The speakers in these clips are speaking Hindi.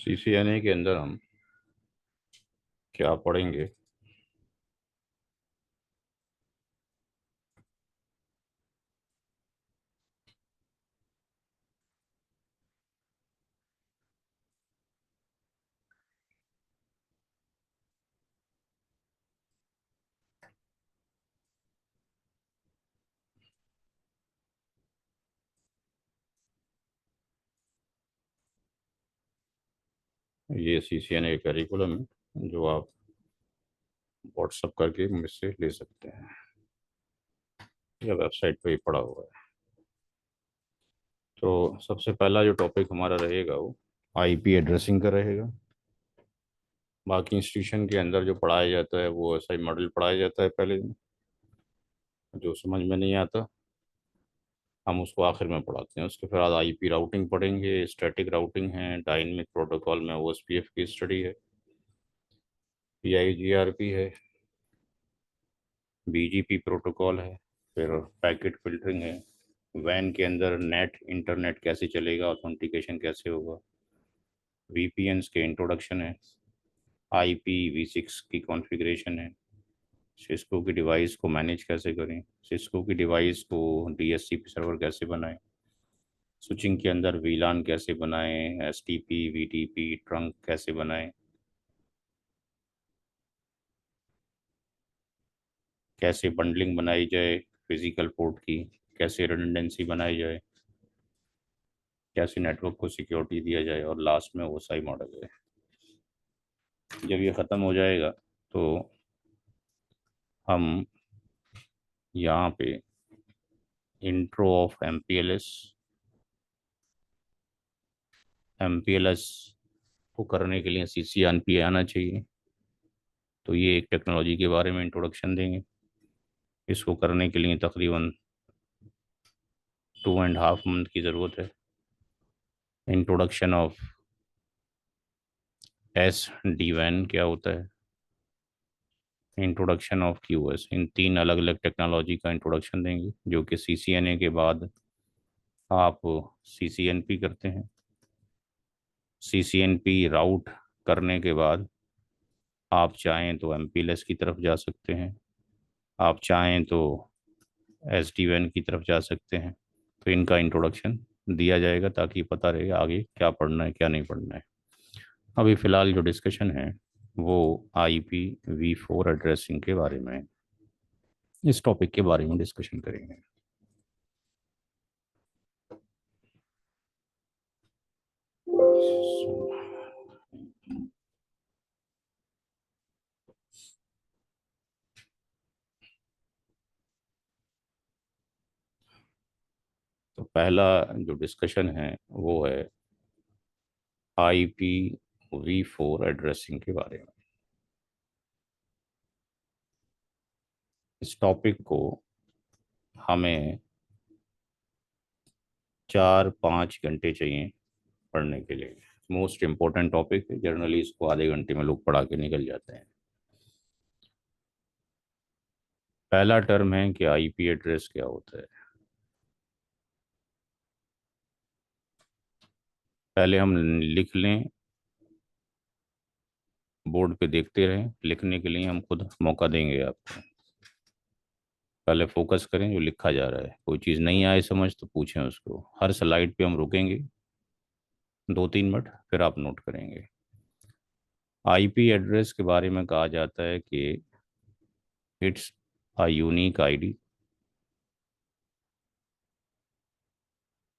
CCNA के अंदर हम क्या पढ़ेंगे? ये CCNA करिकुलम है जो आप व्हाट्सअप करके मुझसे ले सकते हैं, या वेबसाइट पे ही पड़ा हुआ है। तो सबसे पहला जो टॉपिक हमारा रहेगा वो आईपी एड्रेसिंग का रहेगा। बाकी इंस्टीट्यूशन के अंदर जो पढ़ाया जाता है वो ऐसा ही मॉडल पढ़ाया जाता है पहले दिन। जो समझ में नहीं आता हम उसको आखिर में पढ़ाते हैं। उसके बाद आईपी राउटिंग पढ़ेंगे, स्टैटिक राउटिंग है, डायनेमिक प्रोटोकॉल में ओएसपीएफ की स्टडी है, पीआईजीआरपी है, बीजीपी प्रोटोकॉल है, फिर पैकेट फिल्टरिंग है, वैन के अंदर नेट इंटरनेट कैसे चलेगा, ऑथेंटिकेशन कैसे होगा, वीपीएन्स के इंट्रोडक्शन है, IPv6 की कॉन्फ़िगरेशन है, सिस्को की डिवाइस को मैनेज कैसे करें, सिस्को की डिवाइस को डीएचसीपी सर्वर कैसे बनाएं, स्विचिंग के अंदर वीलान कैसे बनाएं, एसटीपी वीटीपी ट्रंक कैसे बनाएं, कैसे बंडलिंग बनाई जाए फिजिकल पोर्ट की, कैसे रिडंडेंसी बनाई जाए, कैसे नेटवर्क को सिक्योरिटी दिया जाए, और लास्ट में ओसाई मॉडल है। जब ये ख़त्म हो जाएगा तो हम यहाँ पे इंट्रो ऑफ एमपीएलएस को करने के लिए CCNP आना चाहिए। तो ये एक टेक्नोलॉजी के बारे में इंट्रोडक्शन देंगे। इसको करने के लिए तकरीबन 2.5 मंथ की ज़रूरत है। इंट्रोडक्शन ऑफ SD-WAN क्या होता है, इंट्रोडक्शन ऑफ QoS, इन तीन अलग अलग टेक्नोलॉजी का इंट्रोडक्शन देंगे, जो कि CCNA के बाद आप CCNP करते हैं। CCNP राउट करने के बाद आप चाहें तो MPLS की तरफ जा सकते हैं, आप चाहें तो SD-WAN की तरफ जा सकते हैं। तो इनका इंट्रोडक्शन दिया जाएगा ताकि पता रहे आगे क्या पढ़ना है क्या नहीं पढ़ना है। अभी फ़िलहाल जो डिस्कशन है वो IPv4 एड्रेसिंग के बारे में है। इस टॉपिक के बारे में डिस्कशन करेंगे। तो पहला जो डिस्कशन है वो है IPv4 एड्रेसिंग के बारे में। इस टॉपिक को हमें 4-5 घंटे चाहिए पढ़ने के लिए। मोस्ट इम्पोर्टेंट टॉपिक है, जनरली इसको आधे घंटे में लोग पढ़ा के निकल जाते हैं। पहला टर्म है कि आईपी एड्रेस क्या होता है। पहले हम लिख लें, बोर्ड पे देखते रहें। लिखने के लिए हम खुद मौका देंगे आपको। पहले फोकस करें जो लिखा जा रहा है। कोई चीज़ नहीं आए समझ तो पूछें उसको। हर स्लाइड पे हम रुकेंगे 2-3 मिनट, फिर आप नोट करेंगे। आईपी एड्रेस के बारे में कहा जाता है कि it's a unique ID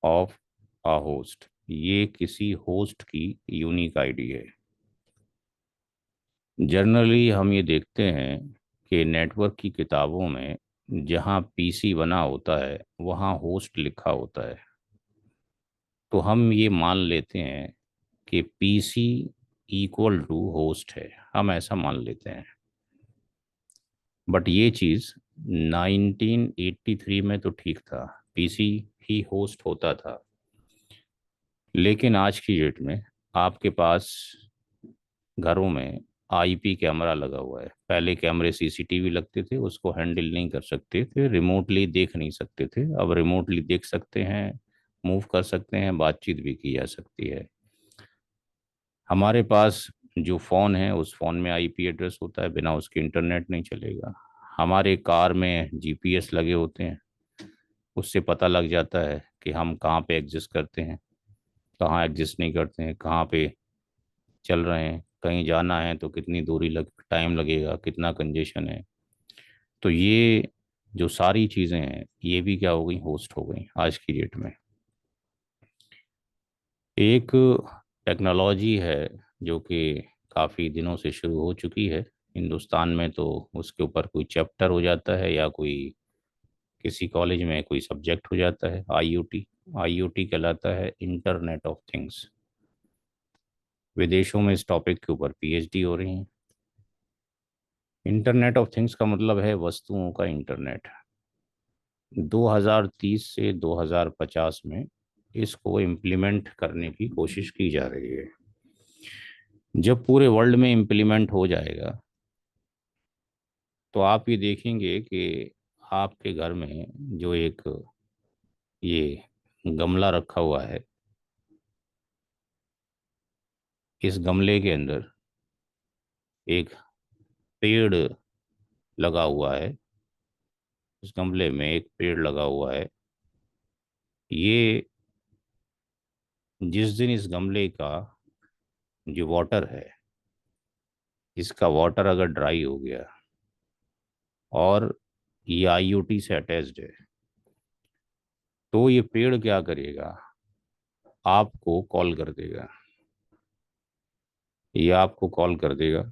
of a host. ये किसी होस्ट की यूनिक आईडी है। जनरली हम ये देखते हैं कि नेटवर्क की किताबों में जहाँ पीसी बना होता है वहाँ होस्ट लिखा होता है। तो हम ये मान लेते हैं कि पीसी इक्वल टू होस्ट है, हम ऐसा मान लेते हैं। बट ये चीज़ 1983 में तो ठीक था, पीसी ही होस्ट होता था। लेकिन आज की डेट में आपके पास घरों में आईपी कैमरा लगा हुआ है। पहले कैमरे सीसीटीवी लगते थे, उसको हैंडल नहीं कर सकते थे, रिमोटली देख नहीं सकते थे। अब रिमोटली देख सकते हैं, मूव कर सकते हैं, बातचीत भी की जा सकती है। हमारे पास जो फ़ोन है उस फ़ोन में आईपी एड्रेस होता है, बिना उसके इंटरनेट नहीं चलेगा। हमारे कार में जीपीएस लगे होते हैं, उससे पता लग जाता है कि हम कहाँ पे एग्जिस्ट करते हैं, कहाँ एग्जिस्ट नहीं करते हैं, कहाँ पे चल रहे हैं, कहीं जाना है तो कितनी दूरी टाइम लगेगा, कितना कंजेशन है। तो ये जो सारी चीज़ें हैं ये भी क्या हो गई, होस्ट हो गई आज की डेट में। एक टेक्नोलॉजी है जो कि काफ़ी दिनों से शुरू हो चुकी है हिंदुस्तान में, तो उसके ऊपर कोई चैप्टर हो जाता है या कोई किसी कॉलेज में कोई सब्जेक्ट हो जाता है, आईओटी। आईओटी कहलाता है इंटरनेट ऑफ थिंग्स। विदेशों में इस टॉपिक के ऊपर पीएचडी हो रही है। इंटरनेट ऑफ थिंग्स का मतलब है वस्तुओं का इंटरनेट। 2030 से 2050 में इसको इम्प्लीमेंट करने की कोशिश की जा रही है। जब पूरे वर्ल्ड में इम्प्लीमेंट हो जाएगा तो आप ये देखेंगे कि आपके घर में जो एक ये गमला रखा हुआ है, इस गमले के अंदर एक पेड़ लगा हुआ है। इस गमले में एक पेड़ लगा हुआ है। ये जिस दिन इस गमले का जो वाटर है, इसका वाटर अगर ड्राई हो गया और ये आईओटी से अटैच्ड है, तो ये पेड़ क्या करेगा, आपको कॉल कर देगा। ये आपको कॉल कर देगा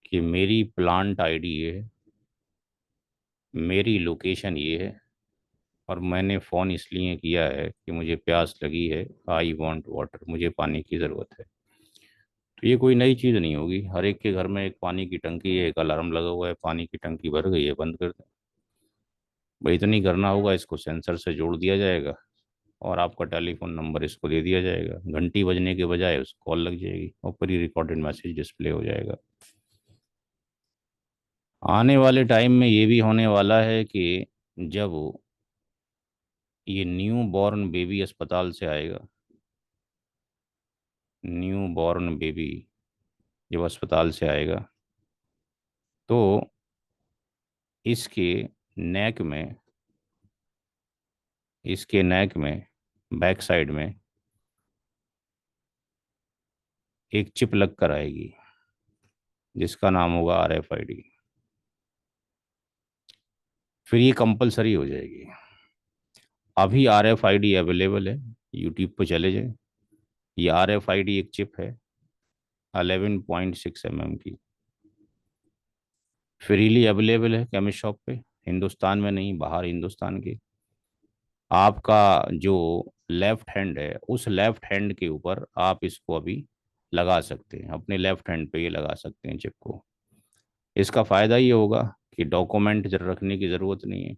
कि मेरी प्लांट आईडी ये है, मेरी लोकेशन ये है, और मैंने फ़ोन इसलिए किया है कि मुझे प्यास लगी है, आई वांट वाटर, मुझे पानी की ज़रूरत है। तो ये कोई नई चीज़ नहीं होगी, हर एक के घर में एक पानी की टंकी है, एक अलार्म लगा हुआ है, पानी की टंकी भर गई है, बंद कर दें। भाई इतनी करना होगा, इसको सेंसर से जोड़ दिया जाएगा और आपका टेलीफोन नंबर इसको दे दिया जाएगा। घंटी बजने के बजाय उसको कॉल लग जाएगी और प्री रिकॉर्डेड मैसेज डिस्प्ले हो जाएगा। आने वाले टाइम में ये भी होने वाला है कि जब ये न्यू बॉर्न बेबी अस्पताल से आएगा, न्यू बॉर्न बेबी जब अस्पताल से आएगा, तो इसके नेक में, इसके नेक में बैक साइड में एक चिप लग कर आएगी जिसका नाम होगा आरएफआईडी। फिर ये कंपलसरी हो जाएगी। अभी आरएफआईडी अवेलेबल है, यूट्यूब पर चले जाए। ये आरएफआईडी एक चिप है 11.6 mm की, फ्रीली अवेलेबल है केमिस्ट शॉप पे, हिंदुस्तान में नहीं, बाहर हिंदुस्तान के। आपका जो लेफ्ट हैंड है, उस लेफ्ट हैंड के ऊपर आप इसको अभी लगा सकते हैं, अपने लेफ्ट हैंड पे ये लगा सकते हैं चिप को। इसका फ़ायदा ये होगा कि डॉक्यूमेंट रखने की ज़रूरत नहीं है।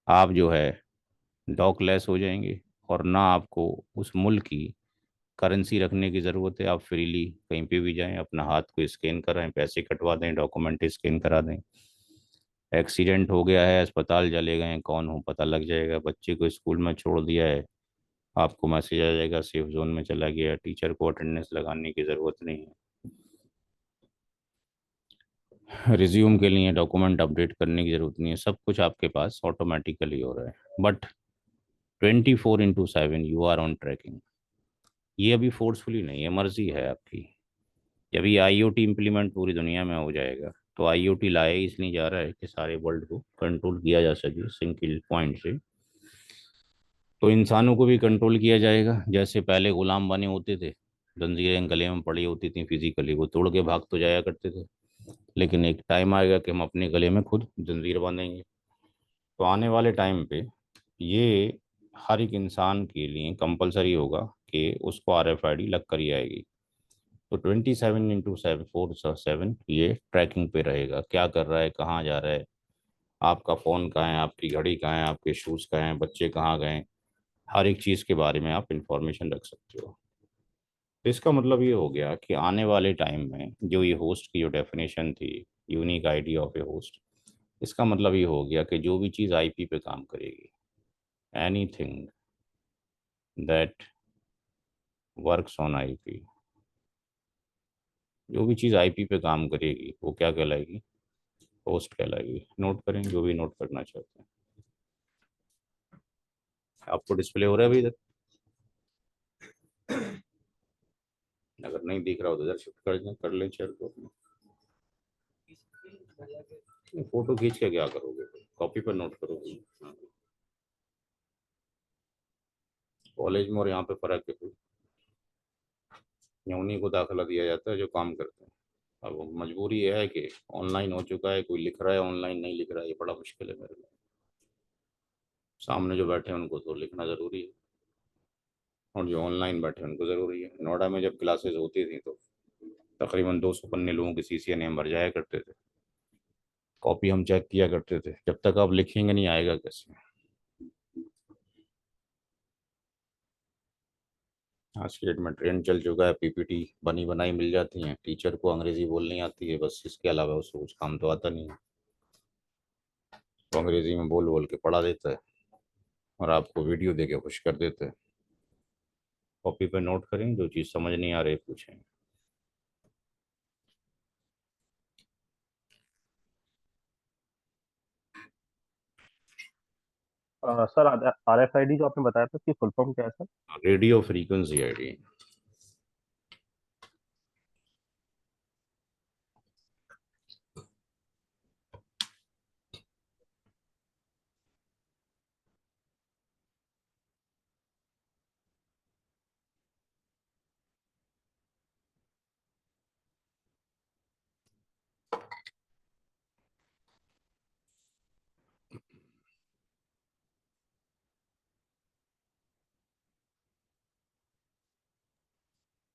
आप जो है डॉकलेस हो जाएंगे और ना आपको उस मुल्क की करेंसी रखने की ज़रूरत है। आप फ्रीली कहीं पे भी जाएं, अपना हाथ को स्कैन कराएं, पैसे कटवा दें, डॉक्यूमेंट स्कैन करा दें। एक्सीडेंट हो गया है, अस्पताल चले गए हैं, कौन हो पता लग जाएगा। बच्चे को स्कूल में छोड़ दिया है, आपको मैसेज आ जाएगा सेफ जोन में चला गया। टीचर को अटेंडेंस लगाने की ज़रूरत नहीं है, रिज्यूम के लिए डॉक्यूमेंट अपडेट करने की ज़रूरत नहीं है, सब कुछ आपके पास ऑटोमेटिकली हो रहा है। But 24/7 you are on tracking. ये अभी फोर्सफुली नहीं है, मर्जी है आपकी। जब ये आईओटी इम्प्लीमेंट पूरी दुनिया में हो जाएगा, तो आईओटी लाया ही इसलिए जा रहा है कि सारे वर्ल्ड को कंट्रोल किया जा सके सिंगल पॉइंट से। तो इंसानों को भी कंट्रोल किया जाएगा। जैसे पहले गुलाम बने होते थे, जंजीरें गले में पड़ी होती थी, फिजिकली वो तोड़ के भाग तो जाया करते थे, लेकिन एक टाइम आएगा कि हम अपने गले में खुद जंजीर बांधेंगे। तो आने वाले टाइम पे ये हर एक इंसान के लिए कंपलसरी होगा कि उसको आरएफआईडी लग कर ही आएगी। तो 27/7 ये ट्रैकिंग पे रहेगा, क्या कर रहा है, कहाँ जा रहा है, आपका फ़ोन कहाँ है, आपकी घड़ी कहाँ है, आपके शूज़ कहाँ हैं, बच्चे कहाँ गए, हर एक चीज़ के बारे में आप इंफॉर्मेशन रख सकते हो। तो इसका मतलब ये हो गया कि आने वाले टाइम में जो ये होस्ट की जो डेफिनेशन थी, unique ID of A host, इसका मतलब ये हो गया कि जो भी चीज़ आईपी पे काम करेगी, anything that works on IP, जो भी चीज़ आईपी पे काम करेगी वो क्या कहलाएगी? होस्ट कहलाएगी। नोट करें जो भी नोट करना चाहते हैं। आपको डिस्प्ले हो रहा है अभी इधर? अगर नहीं दिख रहा हो तो इधर शिफ्ट कर दें, कर लें चेयर को अपने। फोटो खींच के क्या करोगे? कॉपी पर नोट करोगे। कॉलेज में और यहाँ पे फर्क है कोई? या उन्हीं को दाखिला दिया जाता है जो काम करते हैं। अब वो मजबूरी ये है कि ऑनलाइन हो चुका है, कोई लिख रहा है ऑनलाइन, नहीं लिख रहा है, ये बड़ा मुश्किल है मेरे लिए। सामने जो बैठे हैं उनको तो लिखना ज़रूरी है, और जो ऑनलाइन बैठे हैं उनको ज़रूरी है। नोएडा में जब क्लासेस होती थी तो तकरीबन 200 पन्ने लोगों की सीसीएनए हम भर जाया करते थे। कॉपी हम चेक किया करते थे, जब तक आप लिखेंगे नहीं आएगा कैसे? आज की डेट में ट्रेंड चल चुका है, पीपीटी बनी बनाई मिल जाती हैं, टीचर को अंग्रेजी बोलनी आती है बस, इसके अलावा उसको कुछ काम तो आता नहीं है। तो अंग्रेजी में बोल बोल के पढ़ा देता है और आपको वीडियो दे के खुश कर देता है। कॉपी पे नोट करें, जो चीज़ समझ नहीं आ रही पूछें। सर RFID जो आपने बताया था उसकी फुल फॉर्म क्या है sir? Radio frequency ID.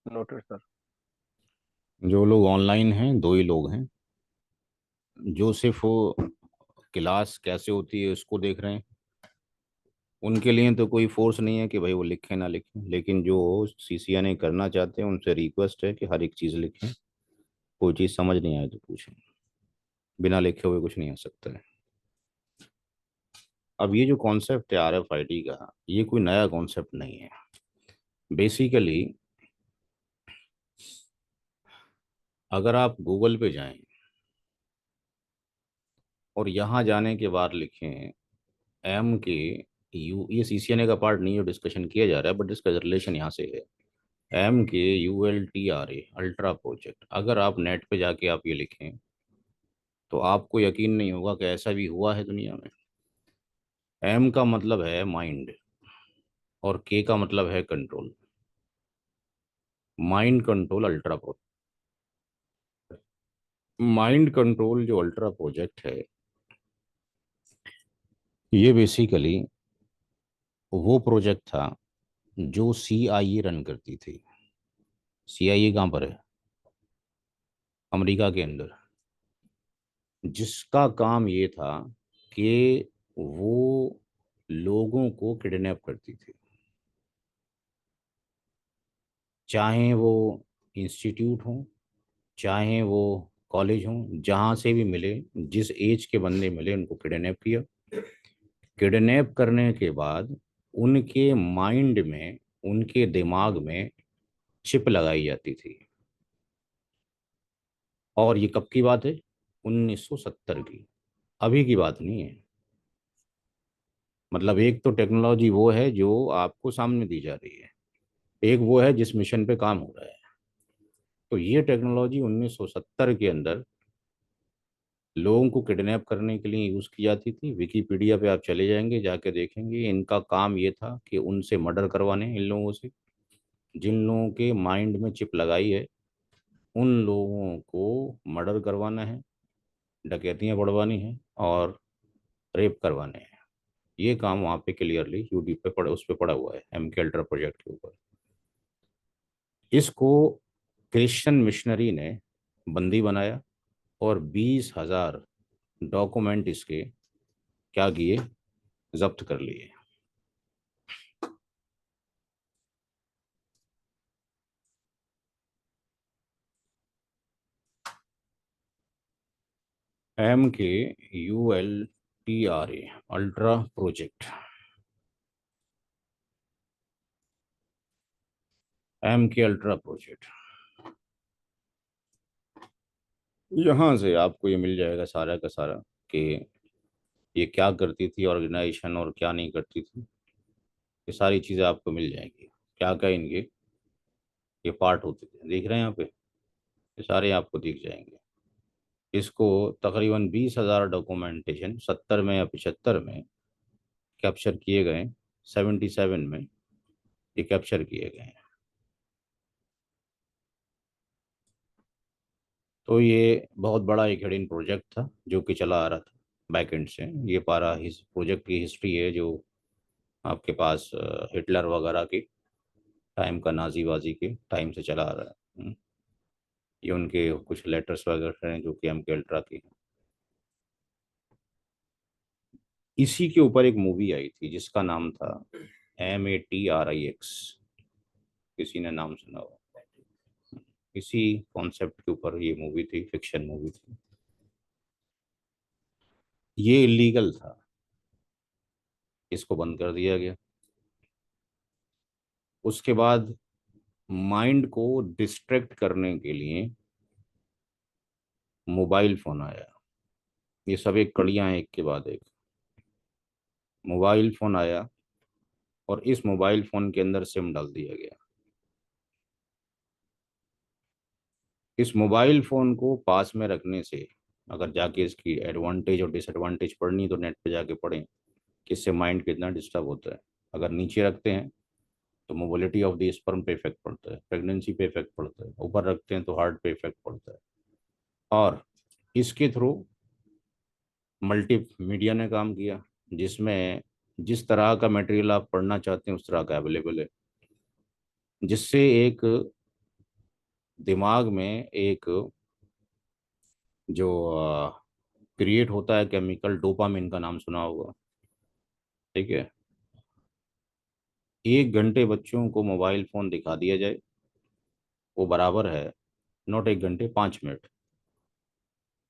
Noted sir. जो लोग ऑनलाइन हैं, दो ही लोग हैं, जो सिर्फ वो क्लास कैसे होती है उसको देख रहे हैं। उनके लिए तो कोई फोर्स नहीं है कि भाई वो लिखें ना लिखें, लेकिन जो सीसीएनए करना चाहते हैं उनसे रिक्वेस्ट है कि हर एक चीज़ लिखें। कोई चीज़ समझ नहीं आए तो पूछें, बिना लिखे हुए कुछ नहीं आ सकता है। अब ये जो कॉन्सेप्ट है आरएफआईडी का, ये कोई नया कॉन्सेप्ट नहीं है। बेसिकली अगर आप गूगल पे जाएं और यहाँ जाने के बाद लिखें एम के यू, ये सीसीएनए का पार्ट नहीं है जो डिस्कशन किया जा रहा है, बट इसका रिलेशन यहाँ से है। MKULTRA अल्ट्रा प्रोजेक्ट, अगर आप नेट पे जाके आप ये लिखें तो आपको यकीन नहीं होगा कि ऐसा भी हुआ है दुनिया में। एम का मतलब है माइंड और के का मतलब है control. Mind control ultra project. Mind control जो अल्ट्रा प्रोजेक्ट है, ये बेसिकली वो प्रोजेक्ट था जो CIA रन करती थी। CIA कहाँ पर है? अमेरिका के अंदर। जिसका काम ये था कि वो लोगों को किडनैप करती थी, चाहे वो इंस्टीट्यूट हो, चाहे वो कॉलेज हो, जहाँ से भी मिले, जिस एज के बंदे मिले उनको किडनैप किया। किडनैप करने के बाद उनके माइंड में, उनके दिमाग में चिप लगाई जाती थी। और ये कब की बात है? 1970 की, अभी की बात नहीं है। मतलब एक तो टेक्नोलॉजी वो है जो आपको सामने दी जा रही है, एक वो है जिस मिशन पे काम हो रहा है। तो ये टेक्नोलॉजी 1970 के अंदर लोगों को किडनैप करने के लिए यूज़ की जाती थी। विकीपीडिया पे आप चले जाएंगे, जाके देखेंगे इनका काम ये था कि उनसे मर्डर करवाने, इन लोगों से जिन लोगों के माइंड में चिप लगाई है, उन लोगों को मर्डर करवाना है, डकैतियाँ बढ़वानी है और रेप करवाने हैं। ये काम वहाँ पे क्लियरली यूट्यूब पे पड़ा, उस पे पड़ा हुआ है MK अल्ट्रा प्रोजेक्ट के ऊपर। इसको क्रिश्चियन मिशनरी ने बंदी बनाया और 20,000 डॉक्यूमेंट इसके क्या किए, जब्त कर लिए। MKULTRA ultra project. MK ultra project, यहाँ से आपको ये मिल जाएगा सारा का सारा कि ये क्या करती थी ऑर्गेनाइजेशन और क्या नहीं करती थी। ये सारी चीज़ें आपको मिल जाएंगी, क्या क्या इनके ये पार्ट होते थे, देख रहे हैं यहाँ पे, ये सारे आपको दिख जाएंगे। इसको तकरीबन 20,000 डॉक्यूमेंटेशन 70 में या 75 में कैप्चर किए गए, 77 में ये कैप्चर किए गए हैं। तो ये बहुत बड़ा एक हिडन प्रोजेक्ट था जो कि चला आ रहा था बैकएंड से। ये पारा इस प्रोजेक्ट की हिस्ट्री है जो आपके पास हिटलर वगैरह की टाइम का, नाजीबाजी के टाइम से चला आ रहा है। ये उनके कुछ लेटर्स वगैरह हैं जो कि MK अल्ट्रा की हैं। इसी के ऊपर एक मूवी आई थी जिसका नाम था MATRIX, किसी ने नाम सुना हो? इसी कॉन्सेप्ट के ऊपर ये मूवी थी, फिक्शन मूवी थी। ये इलीगल था, इसको बंद कर दिया गया। उसके बाद माइंड को डिस्ट्रैक्ट करने के लिए मोबाइल फोन आया। ये सब एक कड़ियां हैं एक के बाद एक। मोबाइल फोन आया और इस मोबाइल फोन के अंदर सिम डाल दिया गया। इस मोबाइल फोन को पास में रखने से, अगर जाके इसकी एडवांटेज और डिसएडवांटेज पढ़नी तो नेट पे जाके पढ़ें कि इससे माइंड कितना डिस्टर्ब होता है। अगर नीचे रखते हैं तो मोबिलिटी ऑफ द स्पर्म पे इफेक्ट पड़ता है, प्रेगनेंसी पे इफेक्ट पड़ता है। ऊपर रखते हैं तो हार्ट पे इफेक्ट पड़ता है। और इसके थ्रू मल्टी मीडिया ने काम किया, जिसमें जिस तरह का मटेरियल आप पढ़ना चाहते हैं उस तरह का अवेलेबल है, जिससे एक दिमाग में एक जो क्रिएट होता है केमिकल, डोपामिन का नाम सुना होगा, ठीक है। 1 घंटे बच्चों को मोबाइल फोन दिखा दिया जाए, वो बराबर है, नॉट 1 घंटे, 5 मिनट।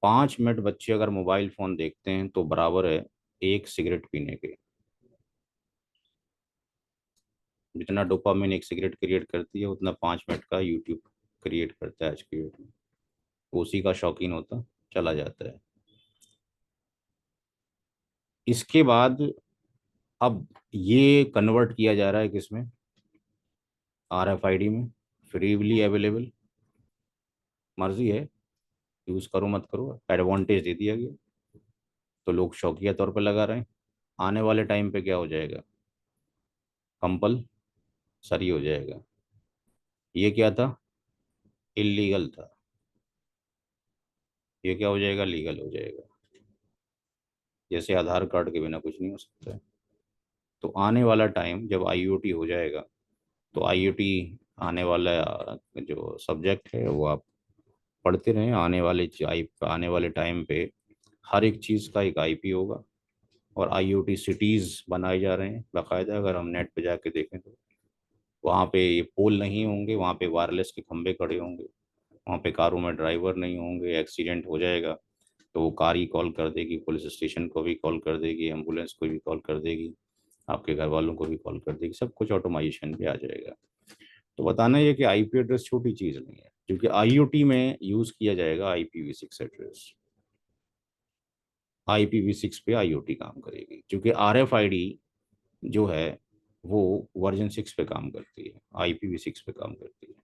5 मिनट बच्चे अगर मोबाइल फोन देखते हैं तो बराबर है एक सिगरेट पीने के। जितना डोपामिन एक सिगरेट क्रिएट करती है उतना 5 मिनट का यूट्यूब क्रिएट करता है आज की डेट में। तो उसी का शौकीन होता चला जाता है। इसके बाद अब ये कन्वर्ट किया जा रहा है किसमें? RFID में, फ्रीली अवेलेबल। मर्जी है, यूज़ करो मत करो, एडवांटेज दे दिया गया तो लोग शौकिया तौर पे लगा रहे हैं। आने वाले टाइम पे क्या हो जाएगा? कंपलसरी हो जाएगा। ये क्या था? इलीगल था। ये क्या हो जाएगा? लीगल हो जाएगा। जैसे आधार कार्ड के बिना कुछ नहीं हो सकता है। तो आने वाला टाइम जब IoT हो जाएगा, तो IoT आने वाला जो सब्जेक्ट है वो आप पढ़ते रहें। आने वाले टाइम पे हर एक चीज़ का एक IP होगा। और IoT सिटीज़ बनाए जा रहे हैं बाकायदा। अगर हम नेट पे जाके देखें तो वहाँ पे ये पोल नहीं होंगे, वहाँ पे वायरलेस के खंभे खड़े होंगे। वहाँ पे कारों में ड्राइवर नहीं होंगे, एक्सीडेंट हो जाएगा तो वो कार ही कॉल कर देगी, पुलिस स्टेशन को भी कॉल कर देगी, एम्बुलेंस को भी कॉल कर देगी, आपके घर वालों को भी कॉल कर देगी। सब कुछ ऑटोमाइजेशन पे आ जाएगा। तो बताना ये कि IP एड्रेस छोटी चीज़ नहीं है, क्योंकि IoT में यूज़ किया जाएगा IPv6 एड्रेस। IPv6 पे IoT काम करेगी, क्योंकि RFID जो है वो वर्जन 6 पे काम करती है, IPv6 पे काम करती है।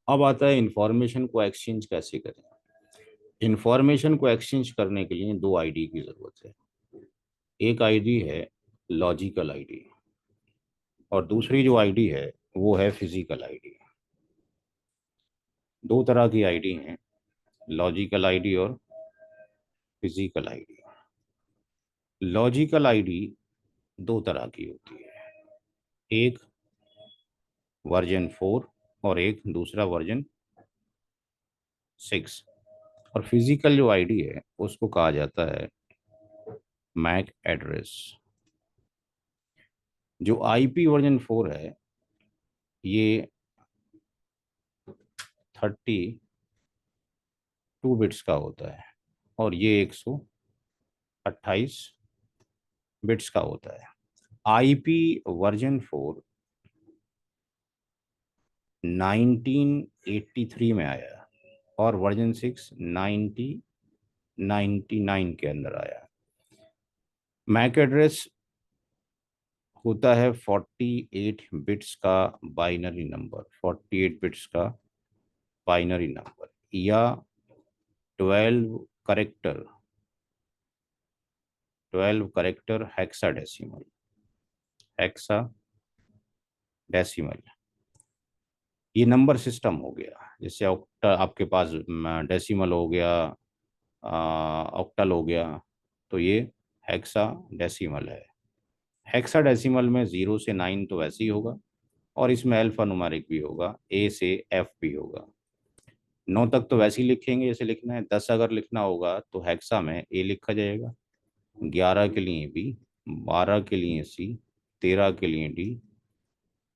अब आता है इंफॉर्मेशन को एक्सचेंज कैसे करें। इंफॉर्मेशन को एक्सचेंज करने के लिए 2 ID की ज़रूरत है। एक ID है लॉजिकल ID, और दूसरी जो ID है वो है फिजिकल ID। दो तरह की ID हैं, लॉजिकल ID और फिजिकल ID। लॉजिकल ID दो तरह की होती है, एक वर्जन 4 और एक दूसरा वर्जन 6। और फिजिकल जो ID है उसको कहा जाता है मैक एड्रेस। जो IP वर्जन 4 है ये 32 बिट्स का होता है, और ये 128 बिट्स का होता है। आईपी वर्जन 4 1983 में आया और वर्जन 6 1999 के अंदर आया। मैक एड्रेस होता है 48 बिट्स का बाइनरी नंबर, 48 बिट्स का बाइनरी नंबर, या 12 करेक्टर 12 करेक्टर हेक्साडेसिमल, हेक्साडेसिमल। ये नंबर सिस्टम हो गया। जैसे ऑक्टा आपके पास डेसिमल हो गया, ऑक्टल हो गया, तो ये हेक्सा डेसिमल है। हेक्सा डेसिमल में 0 से 9 तो वैसे ही होगा, और इसमें अल्फा न्यूमेरिक भी होगा, ए से एफ भी होगा। 9 तक तो वैसे ही लिखेंगे जैसे लिखना है। 10 अगर लिखना होगा तो हेक्सा में ए लिखा जाएगा, 11 के लिए बी, 12 के लिए सी, 13 के लिए डी,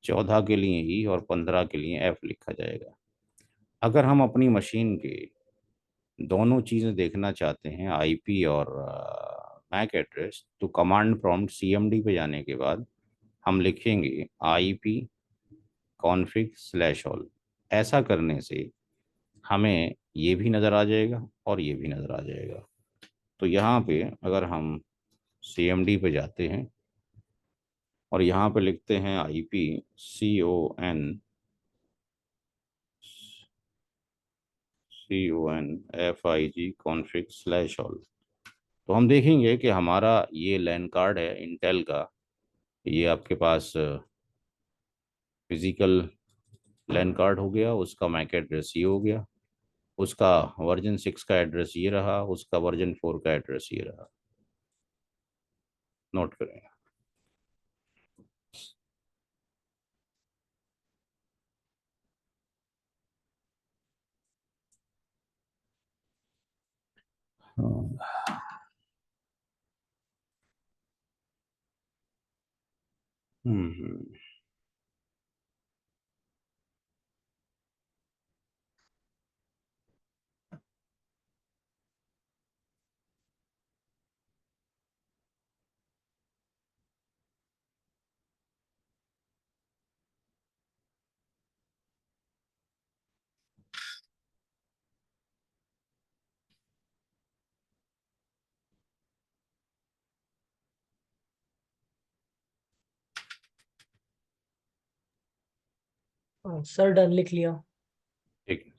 14 के लिए ई और 15 के लिए एफ लिखा जाएगा। अगर हम अपनी मशीन के दोनों चीज़ें देखना चाहते हैं, आईपी और मैक एड्रेस, तो कमांड प्रॉम्प्ट सीएमडी पे जाने के बाद हम लिखेंगे आईपी कॉन्फ़िग स्लैश ऑल। ऐसा करने से हमें ये भी नज़र आ जाएगा और ये भी नज़र आ जाएगा। तो यहाँ पे अगर हम सीएमडी पे जाते हैं और यहाँ पे लिखते हैं CONFIG कॉन्फ़िग स्लैश ऑल, तो हम देखेंगे कि हमारा ये लैन कार्ड है इंटेल का। ये आपके पास फिजिकल लैन कार्ड हो गया, उसका मैक एड्रेस ये हो गया, उसका वर्जन 6 का एड्रेस ये रहा, उसका वर्जन 4 का एड्रेस ये रहा। नोट करें। हाँ। हम्म। सर डन लिख लिया। ठीक है।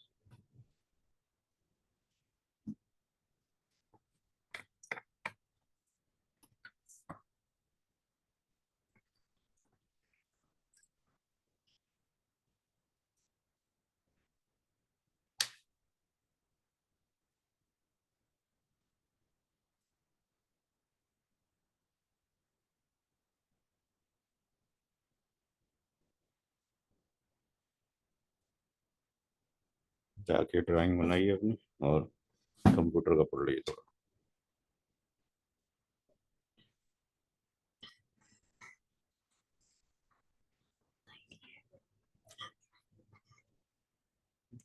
जाके ड्राइंग बनाइए अपनी और कंप्यूटर का पढ़ लीजिए थोड़ा।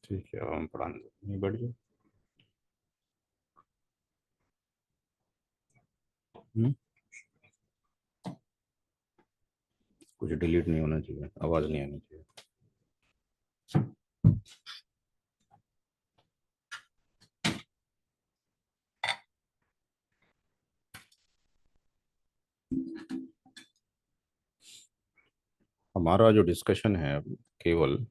ठीक है, अब हम पढ़ाने बढ़ जाए। हम्म? कुछ डिलीट नहीं होना चाहिए, आवाज़ नहीं आनी चाहिए। हमारा जो डिस्कशन है अब केवल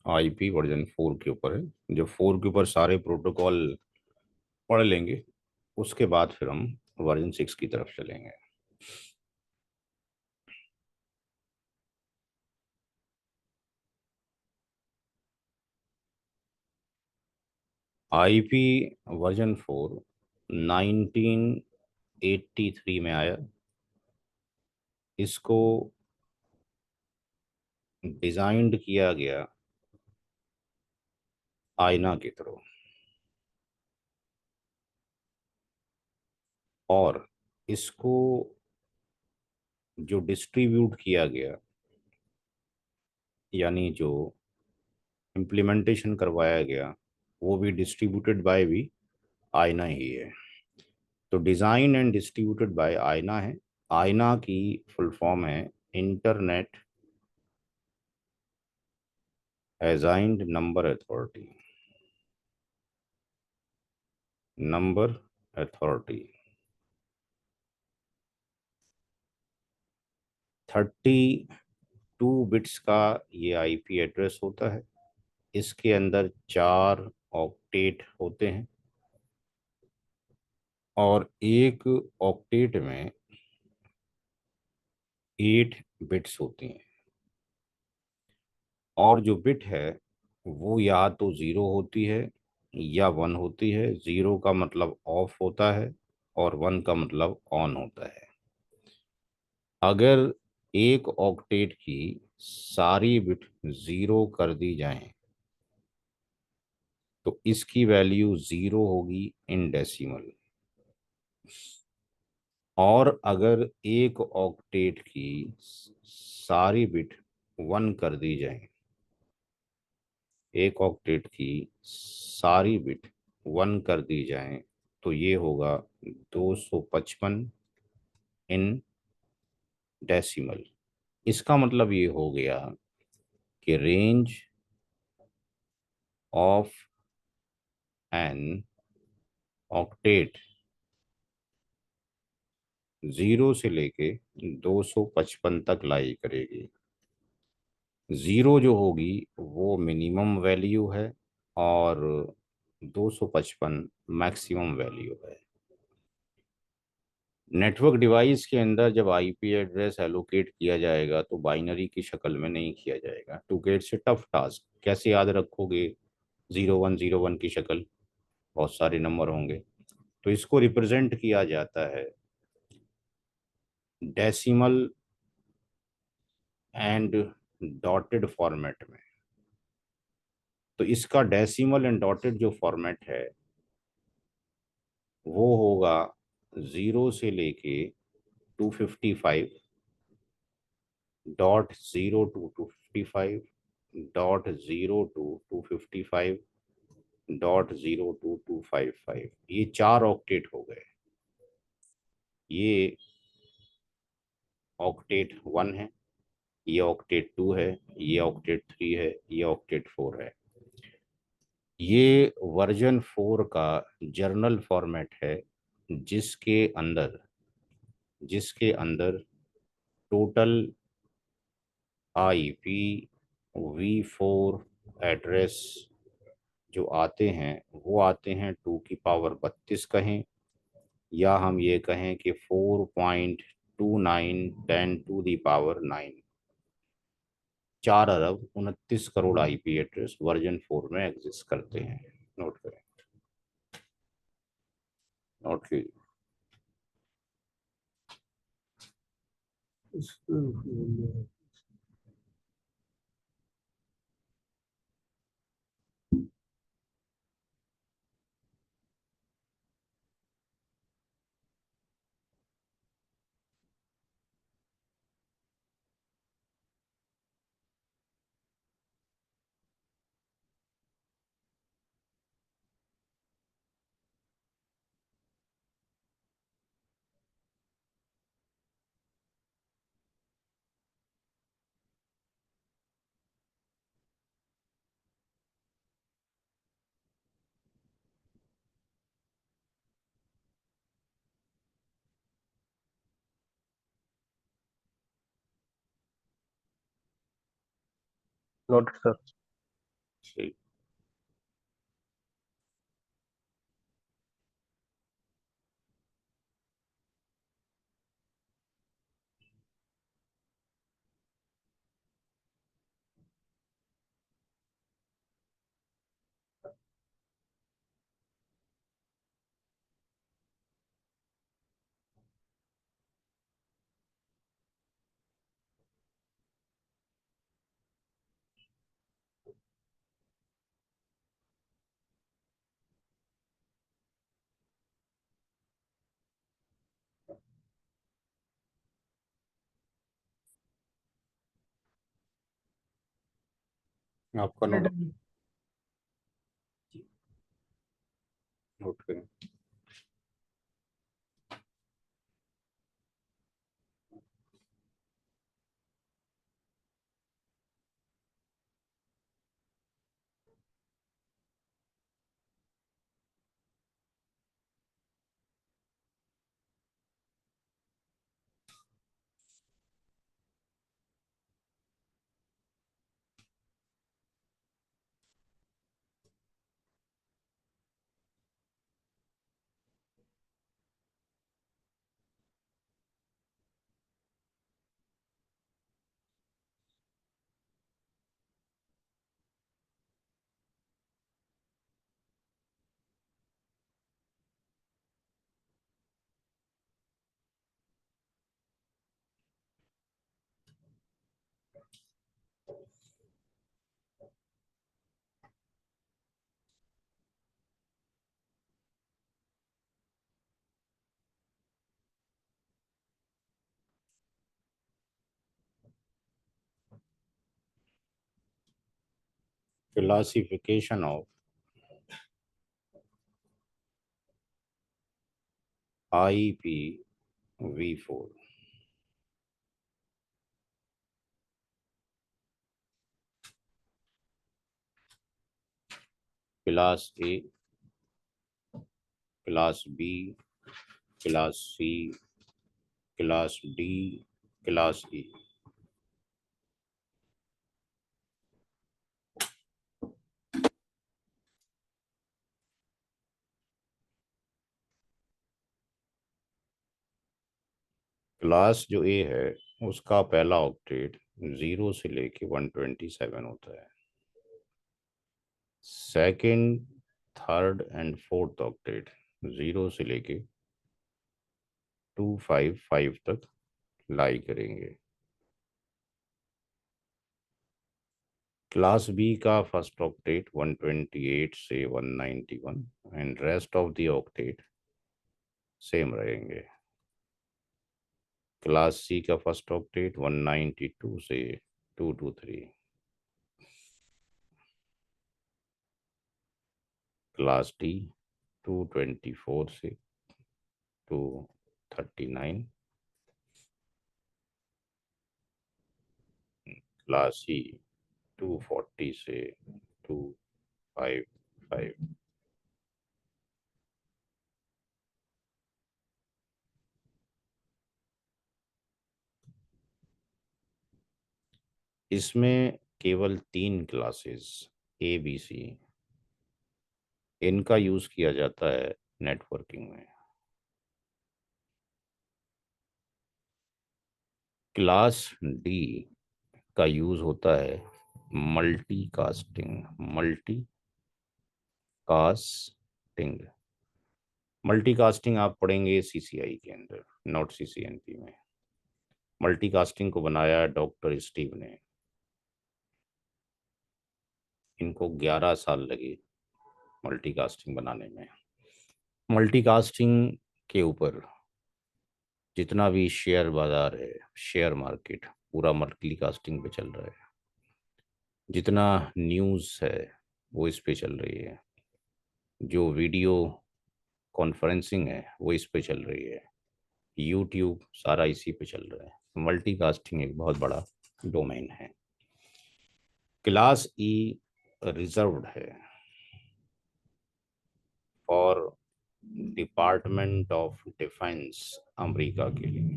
आईपी वर्जन 4 के ऊपर है। जब 4 के ऊपर सारे प्रोटोकॉल पढ़ लेंगे, उसके बाद फिर हम वर्जन 6 की तरफ चलेंगे। आईपी वर्जन 4 1983 में आया। इसको डिजाइंड किया गया आईना की तरह, और इसको जो डिस्ट्रीब्यूट किया गया, यानी जो इम्प्लीमेंटेशन करवाया गया, वो भी डिस्ट्रीब्यूटेड बाय भी आईना ही है। तो डिजाइन एंड डिस्ट्रीब्यूटेड बाय आईना है, आईना की फुल फॉर्म है internet assigned number authority. Number authority 32 bits का ये आईपी एड्रेस होता है। इसके अंदर 4 ऑक्टेट होते हैं और एक ऑक्टेट में 8 बिट्स होती हैं। और जो बिट है वो या तो ज़ीरो होती है या वन होती है। ज़ीरो का मतलब ऑफ होता है और वन का मतलब ऑन होता है। अगर एक ऑक्टेट की सारी बिट ज़ीरो कर दी जाए तो इसकी वैल्यू ज़ीरो होगी इन डेसिमल। और अगर एक ऑक्टेट की सारी बिट वन कर दी जाए, एक ऑक्टेट की सारी बिट वन कर दी जाए तो ये होगा 255 इन डेसिमल। इसका मतलब ये हो गया कि रेंज ऑफ एन ऑक्टेट 0 से लेके 255 तक लाई करेगी। 0 जो होगी वो मिनिमम वैल्यू है और 255 मैक्सिमम वैल्यू है। नेटवर्क डिवाइस के अंदर जब आईपी एड्रेस एलोकेट किया जाएगा तो बाइनरी की शक्ल में नहीं किया जाएगा। टू गेट से टफ टास्क, कैसे याद रखोगे 0101 की शक्ल, बहुत सारे नंबर होंगे। तो इसको रिप्रेजेंट किया जाता है डेसिमल एंड डॉटेड फॉर्मेट में। तो इसका डेसिमल एंड डॉटेड जो फॉर्मेट है वो होगा 0 से लेके 255 .0 to 255 .0 to 255 .0 to 255। ये 4 ऑक्टेट हो गए। ये ऑक्टेट 1 है, ये ऑक्टेट 2 है, ये ऑक्टेट 3 है, ये ऑक्टेट 4 है। ये वर्जन 4 का जर्नल फॉर्मेट है जिसके अंदर टोटल IPv4 एड्रेस जो आते हैं वो आते हैं 2 की पावर 32 कहें, या हम ये कहें कि 4.29 10 to the power 9। 4 Arab 29 crore IP address version 4 में एग्जिस्ट करते हैं। नोट करें, नोट कीजिए। Noted sir. ठीक। आपका सर नोट, डन। नोट करें। classification of IPv4. Class A, Class B, Class C, Class D, Class E. Class जो ए है उसका पहला ऑक्टेट 0 से लेके 127 होता है। Second, third and fourth octet 0 से लेके 255 तक लाई करेंगे। क्लास बी का फर्स्ट ऑक्टेट 128 से 191 and rest of the octet same रहेंगे। क्लास सी का फर्स्ट ऑक्टेट 192 से 223। क्लास डी 224 से 239। क्लास सी 240 से 255। इसमें केवल 3 क्लासेस ए बी सी इनका यूज किया जाता है नेटवर्किंग में। क्लास डी का यूज होता है मल्टीकास्टिंग। मल्टीकास्टिंग आप पढ़ेंगे सीसीआई के अंदर, नॉट सीसीएनपी में। मल्टीकास्टिंग को बनाया डॉक्टर स्टीव ने। इनको 11 साल लगे मल्टीकास्टिंग बनाने में। मल्टीकास्टिंग के ऊपर जितना भी शेयर बाजार है, शेयर मार्केट पूरा मल्टीकास्टिंग पे चल रहा है। जितना न्यूज़ है वो इस पे चल रही है। जो वीडियो कॉन्फ्रेंसिंग है वो इस पे चल रही है। यूट्यूब सारा इसी पे चल रहा है। मल्टीकास्टिंग एक बहुत बड़ा डोमेन है। क्लास ई रिजर्व्ड है for department of defence, America के लिए।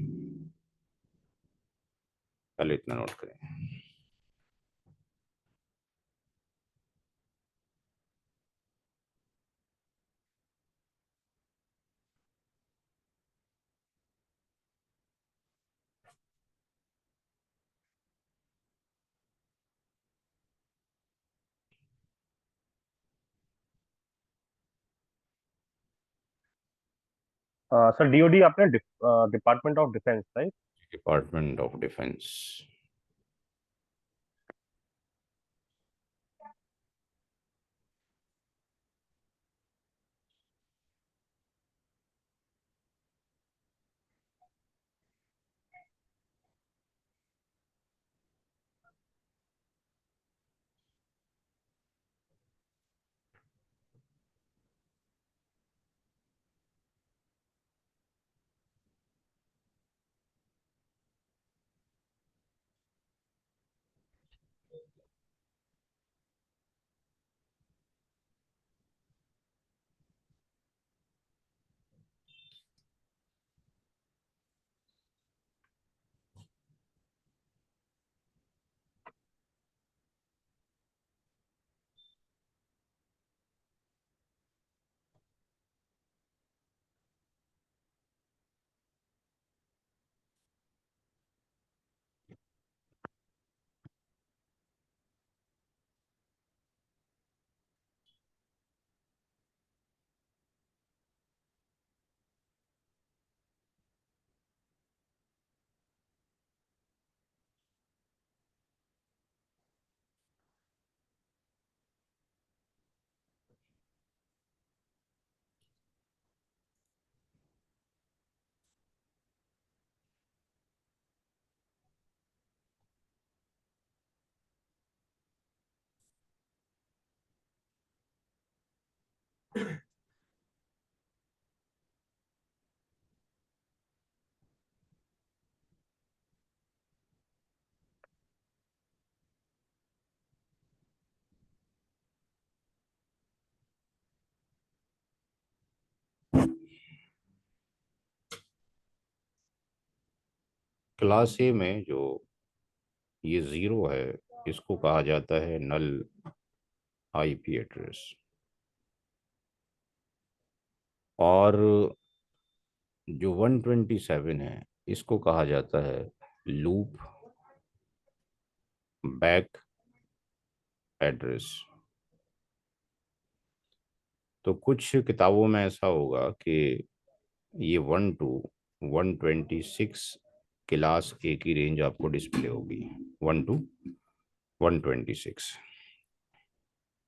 पहले इतना नोट करें। सर डीओडी आपने department of defence, right? Department of defence. Class ए में जो ये 0 है, इसको कहा जाता है नल आईपी एड्रेस। और जो 127 है, इसको कहा जाता है लूप बैक एड्रेस। तो कुछ किताबों में ऐसा होगा कि ये 1 to 126 क्लास ए की रेंज आपको डिस्प्ले होगी। 1 to 126।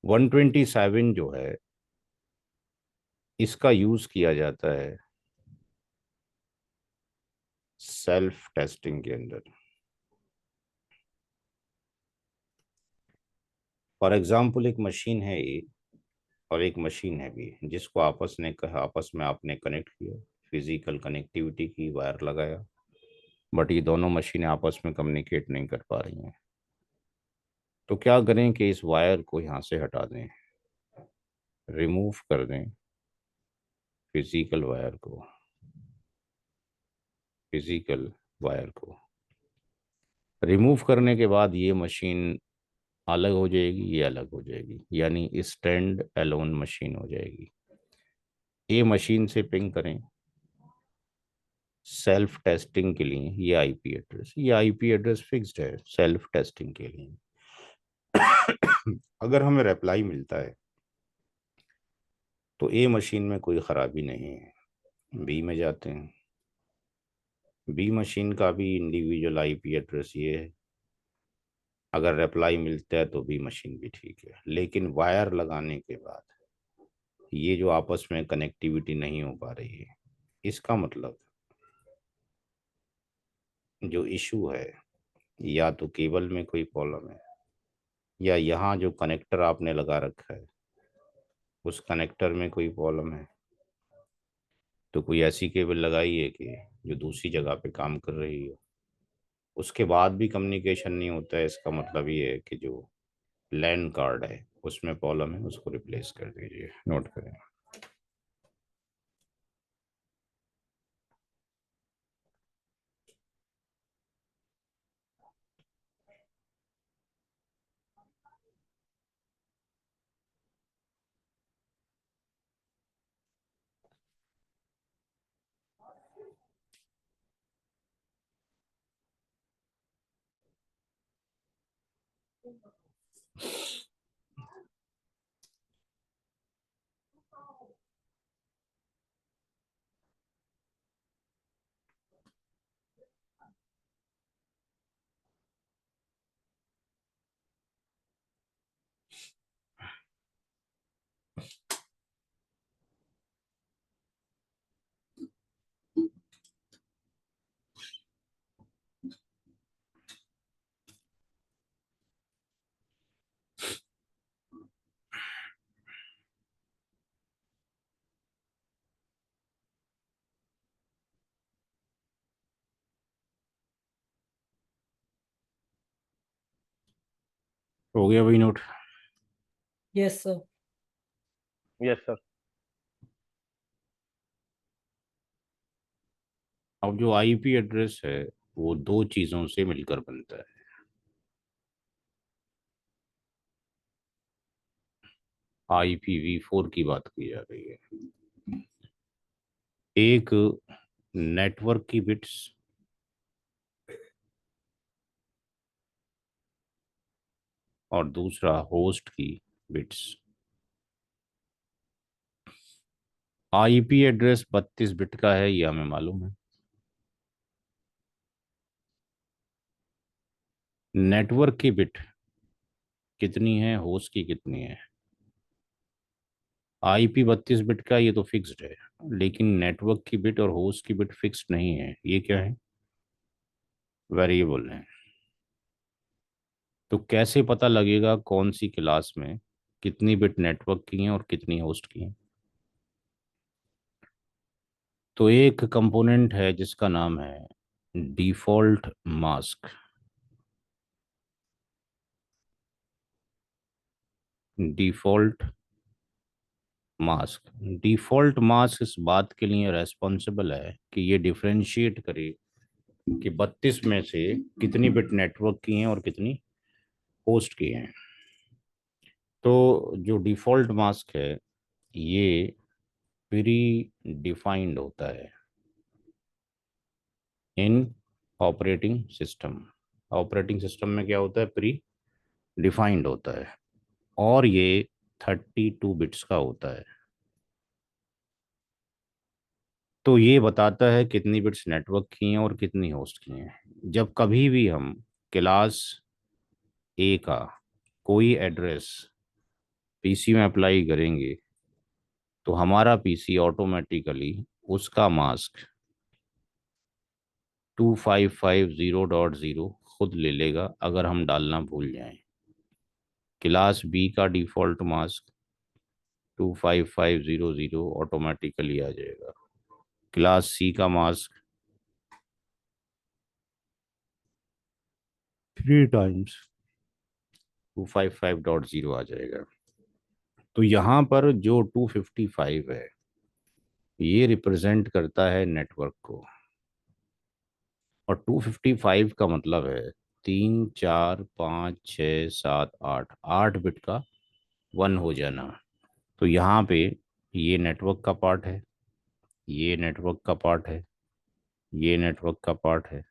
127 जो है, इसका यूज किया जाता है सेल्फ टेस्टिंग के अंदर। फॉर एग्जाम्पल, एक मशीन है ए और एक मशीन है बी, जिसको आपस में आपने कनेक्ट किया, फिजिकल कनेक्टिविटी की, वायर लगाया, बट ये दोनों मशीनें आपस में कम्युनिकेट नहीं कर पा रही हैं। तो क्या करें कि इस वायर को यहाँ से हटा दें, रिमूव कर दें फिजिकल वायर को, फिजिकल वायर को रिमूव करने के बाद ये मशीन अलग हो जाएगी, ये अलग हो जाएगी, यानी स्टैंड एलोन मशीन हो जाएगी। ये मशीन से पिंग करें सेल्फ टेस्टिंग के लिए ये आईपी एड्रेस फिक्स्ड है सेल्फ टेस्टिंग के लिए। अगर हमें रिप्लाई मिलता है तो ए मशीन में कोई ख़राबी नहीं है, बी में जाते हैं। बी मशीन का भी इंडिविजुअल आईपी एड्रेस ये है। अगर रिप्लाई मिलता है तो बी मशीन भी ठीक है, लेकिन वायर लगाने के बाद ये जो आपस में कनेक्टिविटी नहीं हो पा रही है, इसका मतलब जो इशू है, या तो केबल में कोई प्रॉब्लम है, या यहाँ जो कनेक्टर आपने लगा रखा है उस कनेक्टर में कोई प्रॉब्लम है। तो कोई ऐसी केबल लगाइए कि जो दूसरी जगह पे काम कर रही हो, उसके बाद भी कम्युनिकेशन नहीं होता है। इसका मतलब ये है कि जो लैन कार्ड है उसमें प्रॉब्लम है, उसको रिप्लेस कर दीजिए। नोट करें। हो गया भाई note? Yes, sir. Yes sir. अब जो आईपी एड्रेस है वो दो चीजों से मिलकर बनता है। IPv4 की बात की जा रही है। एक नेटवर्क की बिट्स और दूसरा होस्ट की बिट्स। आईपी एड्रेस 32 बिट का है, ये हमें मालूम है। नेटवर्क की बिट कितनी है, होस्ट की कितनी है? आईपी 32 बिट का, ये तो फिक्स्ड है। लेकिन नेटवर्क की बिट और होस्ट की बिट फिक्स्ड नहीं है। ये क्या है? वेरिएबल है। तो कैसे पता लगेगा कौन सी क्लास में कितनी बिट नेटवर्क की हैं और कितनी होस्ट की हैं? तो एक कंपोनेंट है जिसका नाम है default mask. Default mask. Default mask इस बात के लिए रेस्पॉन्सिबल है कि ये डिफरेंशिएट करे कि 32 में से कितनी बिट नेटवर्क की हैं और कितनी होस्ट की हैं। तो जो डिफ़ॉल्ट मास्क है ये प्री डिफाइंड होता है इन ऑपरेटिंग सिस्टम। ऑपरेटिंग सिस्टम में क्या होता है, प्री डिफाइंड होता है, और ये 32 बिट्स का होता है। तो ये बताता है कितनी बिट्स नेटवर्क की हैं और कितनी होस्ट की हैं। जब कभी भी हम क्लास ए का कोई एड्रेस पीसी में अप्लाई करेंगे तो हमारा पीसी ऑटोमेटिकली उसका मास्क 2550.0 खुद ले लेगा अगर हम डालना भूल जाएं। क्लास बी का डिफ़ॉल्ट मास्क 25500 ऑटोमेटिकली आ जाएगा। क्लास सी का मास्क 3 टाइम्स 255.0 आ जाएगा। तो यहाँ पर जो 255 है ये रिप्रेजेंट करता है नेटवर्क को, और 255 का मतलब है 3 4 5 6 7 8, 8 बिट का 1 हो जाना। तो यहाँ पे ये नेटवर्क का पार्ट है, ये नेटवर्क का पार्ट है, ये नेटवर्क का पार्ट है,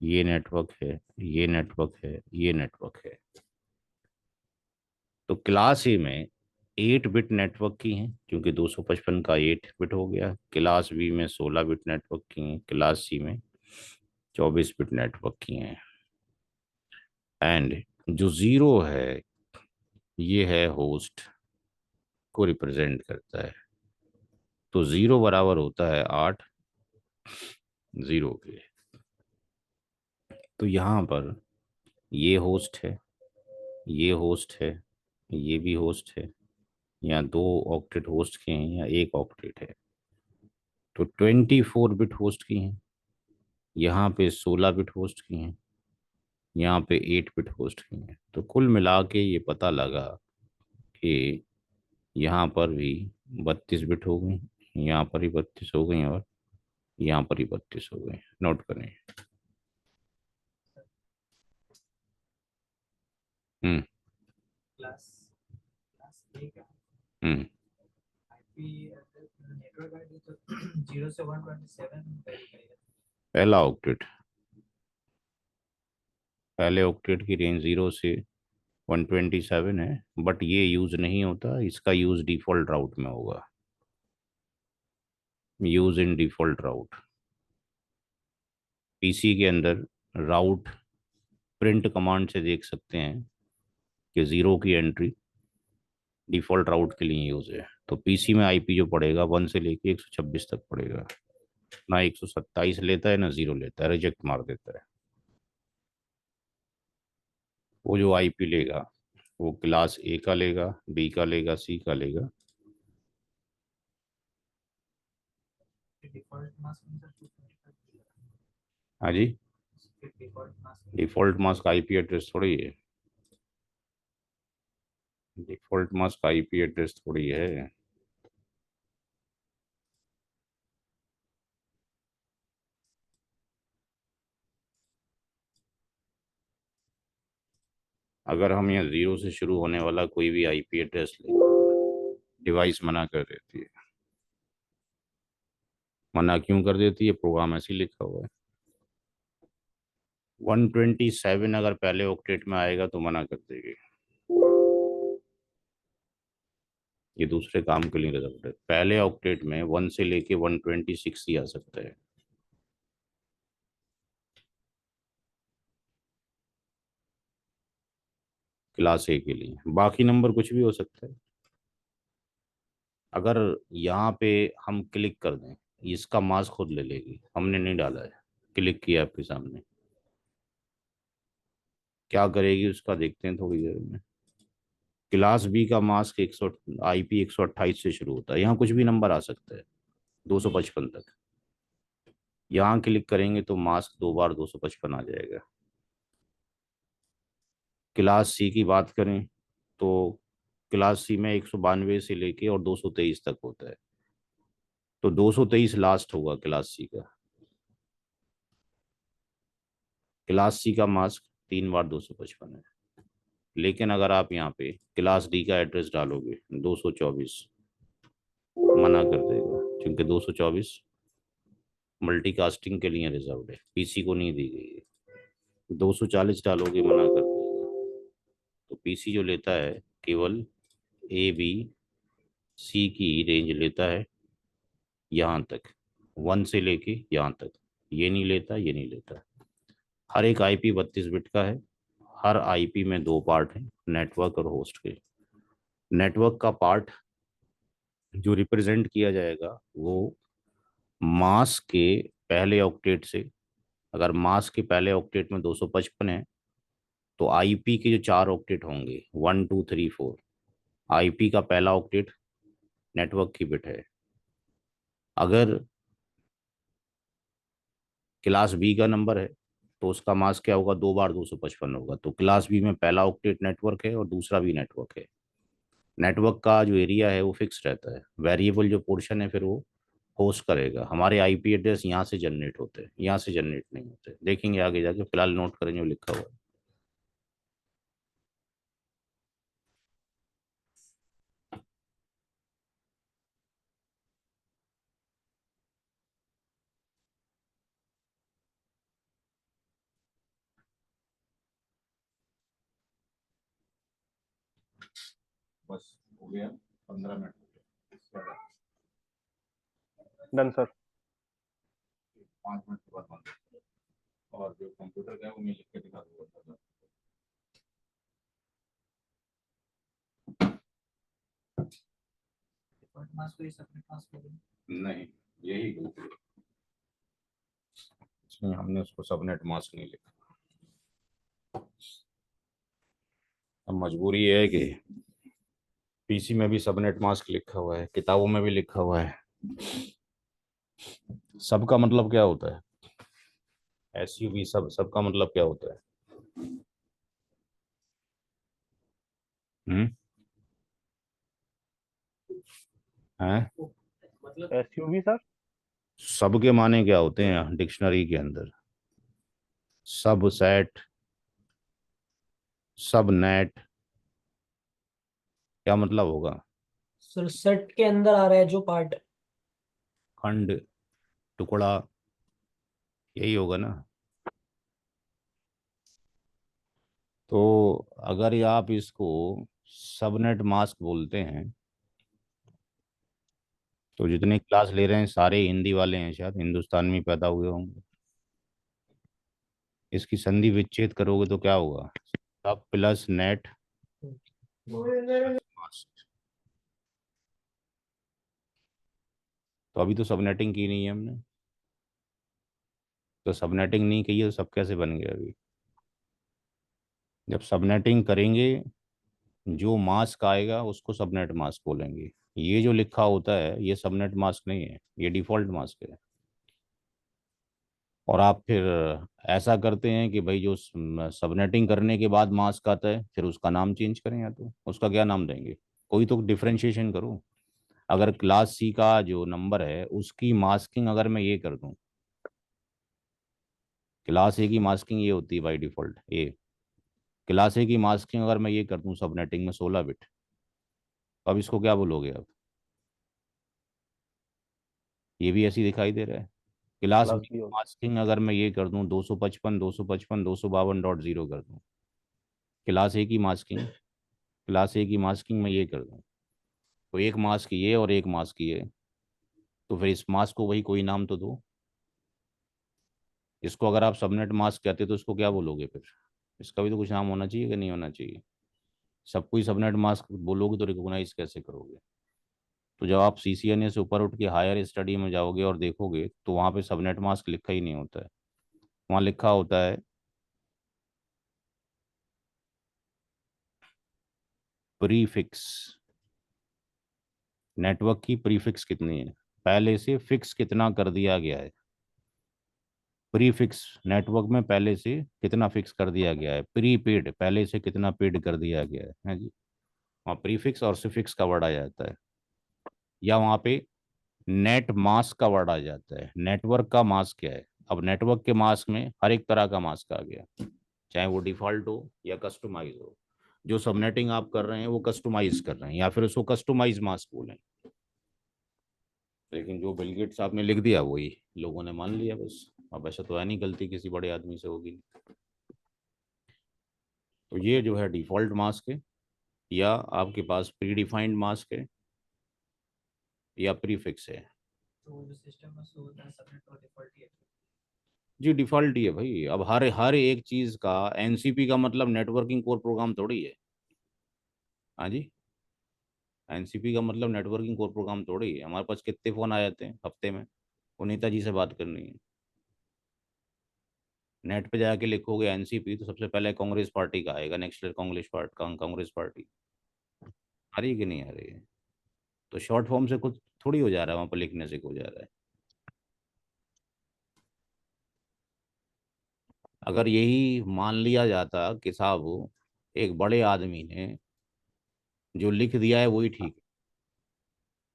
ये नेटवर्क है, ये नेटवर्क है, ये नेटवर्क है। तो क्लास ए में 8 बिट नेटवर्क की हैं क्योंकि 255 का 8 बिट हो गया। क्लास बी में 16 बिट नेटवर्क की हैं। क्लास सी में 24 बिट नेटवर्क की हैं। एंड जो ज़ीरो है ये है होस्ट को रिप्रेजेंट करता है। तो ज़ीरो बराबर होता है 8 0 के। तो यहाँ पर ये होस्ट है, ये होस्ट है, ये भी होस्ट है, या 2 ऑक्टेट होस्ट के हैं या 1 ऑक्टेट है। तो 24 बिट होस्ट की हैं, यहाँ पे 16 बिट होस्ट की हैं, यहाँ पे 8 बिट होस्ट की हैं। तो कुल मिला के ये पता लगा कि यहाँ पर भी 32 बिट हो गई, यहाँ पर ही 32 हो गई, और यहाँ पर ही 32 हो गई। नोट करें। हम्म क्लास क्लास ए का हम्म आईपी नेटवर्क आईडी तो 0 से 127 वेरी करेगा। पहला ऑक्टेट, पहले ऑक्टेट की रेंज 0 से 127 है, बट ये यूज़ नहीं होता, इसका यूज़ डिफ़ॉल्ट राउट में होगा। Use in default route, PC के अंदर राउट प्रिंट कमांड से देख सकते हैं कि 0 की एंट्री डिफ़ॉल्ट राउट के लिए यूज़ है। तो पीसी में आईपी जो पड़ेगा 1 से लेके 126 तक पड़ेगा। ना 127 लेता है ना 0 लेता है, रिजेक्ट मार देता है। वो जो आईपी लेगा वो क्लास ए का लेगा, बी का लेगा, सी का लेगा। डिफॉल्ट मास्क में सर 225 हाँ जी, default mask default mask IP address थोड़ी है, डिफ़ॉल्ट मास्क आईपी एड्रेस थोड़ी है। अगर हम यहाँ 0 से शुरू होने वाला कोई भी आईपी एड्रेस ले, डिवाइस मना कर देती है। मना क्यों कर देती है? प्रोग्राम ऐसे ही लिखा हुआ है। 127 अगर पहले ऑक्टेट में आएगा तो मना कर देगी। ये दूसरे काम के लिए रिजर्व है। पहले ऑक्टेट में 1 से लेके 126 ही आ सकता है। क्लास ए के लिए बाकी नंबर कुछ भी हो सकता है। अगर यहाँ पे हम क्लिक कर दें, इसका मास्क खुद ले लेगी, हमने नहीं डाला है। क्लिक किया आपके सामने, क्या करेगी उसका देखते हैं थोड़ी देर में। क्लास बी का मास्क 100 आईपी 128 से शुरू होता है, यहाँ कुछ भी नंबर आ सकता है 255 तक। यहाँ क्लिक करेंगे तो मास्क 2 बार 255 आ जाएगा। क्लास सी की बात करें तो क्लास सी में 192 से लेके और 223 तक होता है। तो 223 लास्ट होगा क्लास सी का। क्लास सी का मास्क 3 बार 255 है, लेकिन अगर आप यहाँ पे क्लास डी का एड्रेस डालोगे 224 मना कर देगा, क्योंकि 224 मल्टीकास्टिंग के लिए रिजर्व है, पीसी को नहीं दी गई है। 240 डालोगे मना कर देगा। तो पीसी जो लेता है केवल ए बी सी की रेंज लेता है यहाँ तक, 1 से लेके यहाँ तक, ये नहीं लेता, ये नहीं लेता। हर एक आईपी 32 बिट का है। हर आईपी में 2 पार्ट हैं, नेटवर्क और होस्ट के। नेटवर्क का पार्ट जो रिप्रेजेंट किया जाएगा वो मास्क के पहले ऑक्टेट से। अगर मास्क के पहले ऑक्टेट में 255 है तो आईपी के जो 4 ऑक्टेट होंगे 1 2 3 4, आईपी का पहला ऑक्टेट नेटवर्क की बिट है। अगर क्लास बी का नंबर है तो उसका मास्क क्या होगा, 2 बार 255 होगा। तो क्लास बी में पहला ऑक्टेट नेटवर्क है और दूसरा भी नेटवर्क है। नेटवर्क का जो एरिया है वो फिक्स रहता है, वेरिएबल जो पोर्शन है फिर वो होस्ट करेगा। हमारे आईपी एड्रेस यहाँ से जनरेट होते हैं, यहाँ से जनरेट नहीं होते, देखेंगे आगे जाके, फिलहाल नोट करें जो लिखा हुआ है। बस हो गया, 15 मिनट हो गया। Done sir. 5 मिनट के बाद बंद करो। और जो कंप्यूटर का है वो मैं लिख के दिखा दूंगा। डिफॉल्ट मास्क को सबमिट मास्क बोलेंगे। नहीं, यही गलती है, इसमें हमने उसको सबनेट मास्क नहीं लिखा। अब मजबूरी है कि पीसी में भी सबनेट मास्क लिखा हुआ है, किताबों में भी लिखा हुआ है। सबका मतलब क्या होता है, एसयूवी, सबका मतलब क्या होता है? हम्म, है मतलब एसयूवी सर। सब के माने क्या होते हैं डिक्शनरी के अंदर? सब सेट, सब नेट, क्या मतलब होगा? सर सेट के अंदर आ रहा है जो पार्ट। खंड, टुकड़ा, यही होगा ना। तो अगर ये आप इसको सबनेट मास्क बोलते हैं तो जितने क्लास ले रहे हैं सारे हिंदी वाले हैं, शायद हिंदुस्तान में पैदा हुए होंगे। इसकी संधि विच्छेद करोगे तो क्या होगा, सब प्लस नेट मास्क। तो अभी तो सबनेटिंग की नहीं है हमने, तो सबनेटिंग नहीं की है तो सब कैसे बन गया अभी? जब सबनेटिंग करेंगे जो मास्क आएगा उसको सबनेट मास्क बोलेंगे। ये जो लिखा होता है ये सबनेट मास्क नहीं है, ये डिफॉल्ट मास्क है। और आप फिर ऐसा करते हैं कि भाई जो सबनेटिंग करने के बाद मास्क आता है फिर उसका नाम चेंज करें, या तो उसका क्या नाम देंगे? कोई तो डिफरेंशिएशन करो। अगर क्लास सी का जो नंबर है उसकी मास्किंग अगर मैं ये कर दूं, क्लास ए की मास्किंग ये होती है बाई डिफॉल्ट ए, क्लास ए की मास्किंग अगर मैं ये कर दूं सबनेटिंग में 16 बिट, तो अब इसको क्या बोलोगे आप? ये भी ऐसी दिखाई दे रहा है। क्लास क्लास बी बी की होगी। मास्किंग अगर मैं ये कर दूं 255 252.0 कर दूं, क्लास ए की मास्किंग, क्लास ए की मास्किंग में ये कर दूं, तो एक मास्क ये और एक मास्क ये, तो फिर इस मास्क को वही कोई नाम तो दो। इसको अगर आप सबनेट मास्क कहते तो इसको क्या बोलोगे फिर? इसका भी तो कुछ नाम होना चाहिए कि नहीं होना चाहिए? सबको ही सबनेट मास्क बोलोगे तो रिकॉग्नाइज कैसे करोगे? तो जब आप सीसीएनए से ऊपर उठ के हायर स्टडी में जाओगे और देखोगे तो वहाँ पे सबनेट मास्क लिखा ही नहीं होता है। वहाँ लिखा होता है प्रीफिक्स। नेटवर्क की प्रीफिक्स कितनी है, पहले से फिक्स कितना कर दिया गया है। प्रीफिक्स, नेटवर्क में पहले से कितना फिक्स कर दिया गया है। प्रीपेड, पहले से कितना पेड कर दिया गया है जी। वहाँ प्रीफिक्स और सुफिक्स का वर्ड आ जाता है। या वहाँ पे नेट मास्क का वर्ड आ जाता है। नेटवर्क का मास्क क्या है? अब नेटवर्क के मास्क में हर एक तरह का मास्क आ गया, चाहे वो डिफ़ॉल्ट हो या कस्टमाइज हो। जो सबनेटिंग आप कर रहे हैं वो कस्टमाइज कर रहे हैं, या फिर उसको कस्टमाइज मास्क बोलें। लेकिन जो बिल गेट्स आपने लिख दिया वही लोगों ने मान लिया बस। अब ऐसा तो है नहीं, गलती किसी बड़े आदमी से होगी। तो ये जो है डिफ़ॉल्ट मास्क है, या आपके पास प्री डिफाइंड मास्क है, या प्रीफिक्स है। तो वो जो सिस्टम में शो होता है सबनेट और डिफॉल्ट ही है। जी डिफ़ॉल्ट ही है भाई। अब हर हर एक चीज़ का एनसीपी का मतलब नेटवर्किंग कोर प्रोग्राम थोड़ी है। हाँ जी, एनसीपी का मतलब नेटवर्किंग कोर प्रोग्राम थोड़ी है। हमारे पास कितने फ़ोन आ जाते हैं हफ्ते में, वो नेताजी से बात करनी है। नेट पे जाके लिखोगे एनसीपी तो सबसे पहले कांग्रेस पार्टी का आएगा, नेक्स्ट कांग्रेस पार्टी। आ रही है कि नहीं आ रही है? तो शॉर्ट फॉर्म से कुछ थोड़ी हो जा रहा है, वहाँ पर लिखने से हो जा रहा है। अगर यही मान लिया जाता कि साहब एक बड़े आदमी ने जो लिख दिया है वही ठीक है,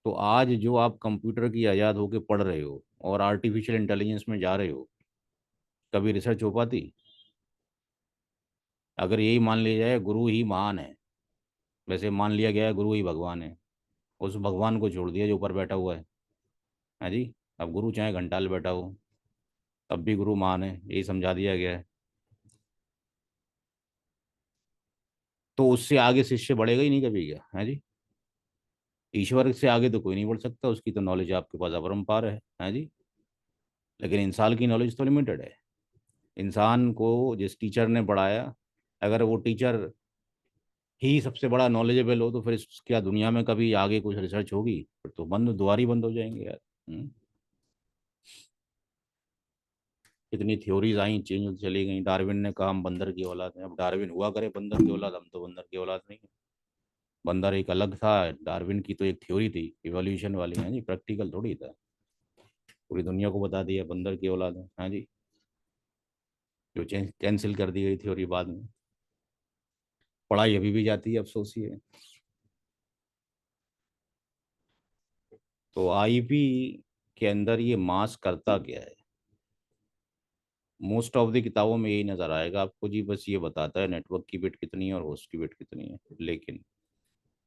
तो आज जो आप कंप्यूटर की आज़ाद होकर पढ़ रहे हो और आर्टिफिशियल इंटेलिजेंस में जा रहे हो, कभी रिसर्च हो पाती? अगर यही मान लिया जाए गुरु ही महान है, वैसे मान लिया गया है गुरु ही भगवान है, उस भगवान को छोड़ दिया जो ऊपर बैठा हुआ है। हाँ जी, अब गुरु चाहे घंटाल बैठा हो तब भी गुरु महान है, यही समझा दिया गया है। तो उससे आगे शिष्य बढ़ेगा ही नहीं कभी, क्या है जी? ईश्वर से आगे तो कोई नहीं बढ़ सकता, उसकी तो नॉलेज आपके पास अपरंपार है जी। लेकिन इंसान की नॉलेज तो लिमिटेड है। इंसान को जिस टीचर ने पढ़ाया, अगर वो टीचर ही सबसे बड़ा नॉलेजेबल हो तो फिर क्या दुनिया में कभी आगे कुछ रिसर्च होगी? फिर तो बंद, द्वार ही बंद हो जाएंगे यार। इतनी थ्योरीज आई, चेंज चली गई। डार्विन ने कहा हम बंदर की औलाद हैं, अब डार्विन हुआ करे बंदर की औलाद, हम तो बंदर की औलाद नहीं है। बंदर एक अलग था, डार्विन की तो एक थ्योरी थी इवोल्यूशन वाली, है जी, प्रैक्टिकल थोड़ी था। पूरी दुनिया को बता दिया बंदर की औलाद है, हाँ जी, जो कैंसिल कर दी गई थ्योरी बाद में। पढ़ाई अभी भी जाती है, अफसोस ये है। तो आईपी के अंदर ये मास करता क्या है? मोस्ट ऑफ द किताबों में यही नज़र आएगा आपको जी, बस ये बताता है नेटवर्क की बिट कितनी है और होस्ट की बिट कितनी है। लेकिन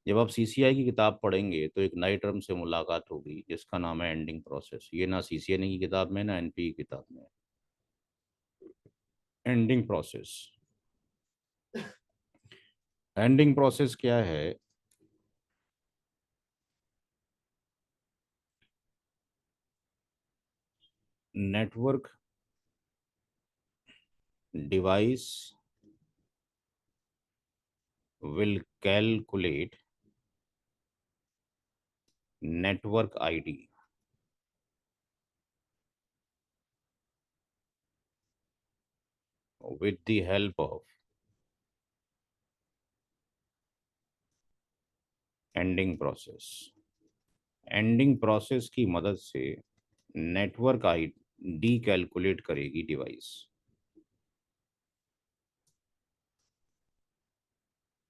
जब आप सीसीआई की किताब पढ़ेंगे तो एक नए टर्म से मुलाकात होगी जिसका नाम है एंडिंग प्रोसेस। ये ना सीसीआई की किताब में ना एनपी की किताब में। एंडिंग प्रोसेस, एंडिंग प्रोसेस क्या है? Network device will calculate network ID with the help of ending process. Ending process की मदद से नेटवर्क आईडी कैलकुलेट करेगी डिवाइस।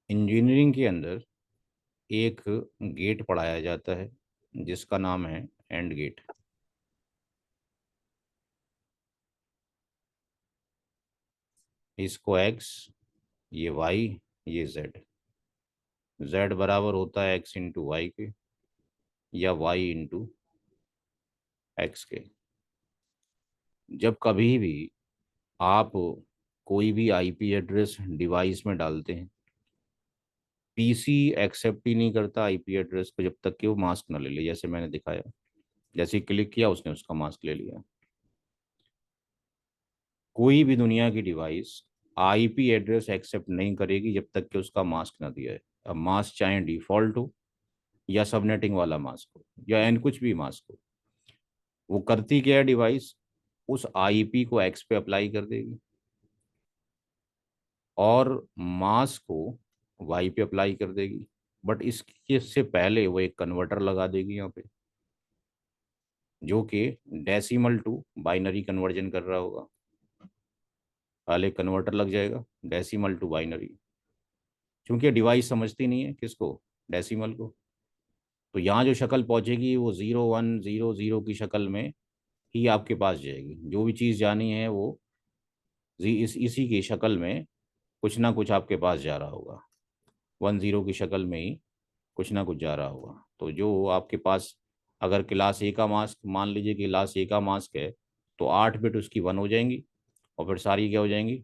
इंजीनियरिंग के अंदर एक गेट पढ़ाया जाता है जिसका नाम है एंड गेट। इसको एक्स, ये वाई, ये जेड। जेड बराबर होता है एक्स इंटू वाई के, या वाई इंटू एक्स के। जब कभी भी आप कोई भी आईपी एड्रेस डिवाइस में डालते हैं, पीसी एक्सेप्ट ही नहीं करता आईपी एड्रेस को जब तक कि वो मास्क ना ले ले। जैसे मैंने दिखाया, जैसे ही क्लिक किया उसने उसका मास्क ले लिया। कोई भी दुनिया की डिवाइस आईपी एड्रेस एक्सेप्ट नहीं करेगी जब तक कि उसका मास्क ना दिया है। अब मास्क चाहे डिफॉल्ट हो या सबनेटिंग वाला मास्क हो या एन कुछ भी मास्क हो, वो करती क्या है डिवाइस, उस आईपी को एक्स पे अप्लाई कर देगी और मास्क को वाई पे अप्लाई कर देगी। बट इसके से पहले वो एक कन्वर्टर लगा देगी यहाँ पे, जो कि डेसिमल टू बाइनरी कन्वर्जन कर रहा होगा। पहले कन्वर्टर लग जाएगा डेसिमल टू बाइनरी, क्योंकि डिवाइस समझती नहीं है किसको, डेसिमल को। तो यहाँ जो शक्ल पहुंचेगी वो 0 1 0 0 की शक्ल में ही आपके पास जाएगी। जो भी चीज़ जानी है वो इसी की शक्ल में कुछ ना कुछ आपके पास जा रहा होगा, 10 की शक्ल में ही कुछ ना कुछ जा रहा होगा। तो जो आपके पास, अगर क्लास ए का मास्क, मान लीजिए कि क्लास ए का मास्क है, तो 8 बिट उसकी 1 हो जाएंगी, और फिर सारी क्या हो जाएंगी,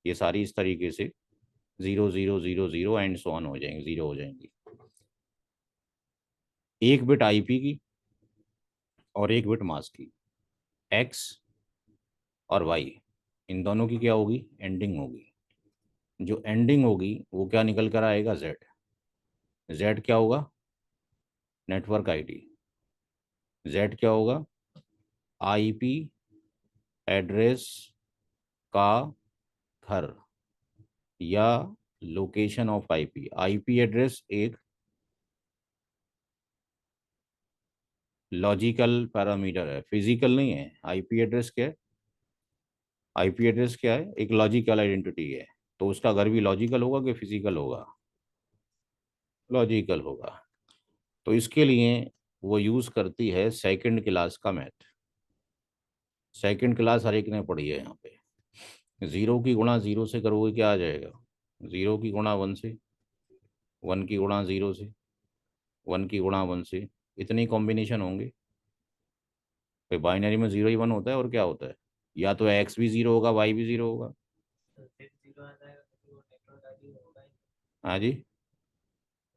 ये सारी इस तरीके से 0 0 0 0 एंड सो ऑन हो जाएंगी, 0 हो जाएंगी। 1 बिट आईपी की और 1 बिट मास्क की, एक्स और वाई, इन दोनों की क्या होगी, एंडिंग होगी। जो एंडिंग होगी वो क्या निकल कर आएगा, जेड। जेड क्या होगा, नेटवर्क आईडी। जेड क्या होगा, आईपी एड्रेस का घर, या location of IP. IP address एक लॉजिकल पैरामीटर है, फिजिकल नहीं है। आईपी एड्रेस क्या है, आईपी एड्रेस क्या है, एक लॉजिकल आइडेंटिटी है। तो उसका घर भी लॉजिकल होगा कि फिजिकल होगा, लॉजिकल होगा। तो इसके लिए वो यूज़ करती है सेकंड क्लास का मैथ। सेकंड क्लास हर एक ने पढ़ी है यहाँ पे। 0 की गुणा 0 से करोगे क्या आ जाएगा, 0 की गुणा 1 से, 1 की गुणा 0 से, 1 की गुणा 1 से, इतने कॉम्बिनेशन होंगे। तो बाइनरी में 0 ही 1 होता है, और क्या होता है, या तो एक्स भी 0 होगा, वाई भी 0 होगा। सर जेड जीरो आ जाएगा तो फिर वो नेटवर्क आईडी होगा ही। हाँ जी।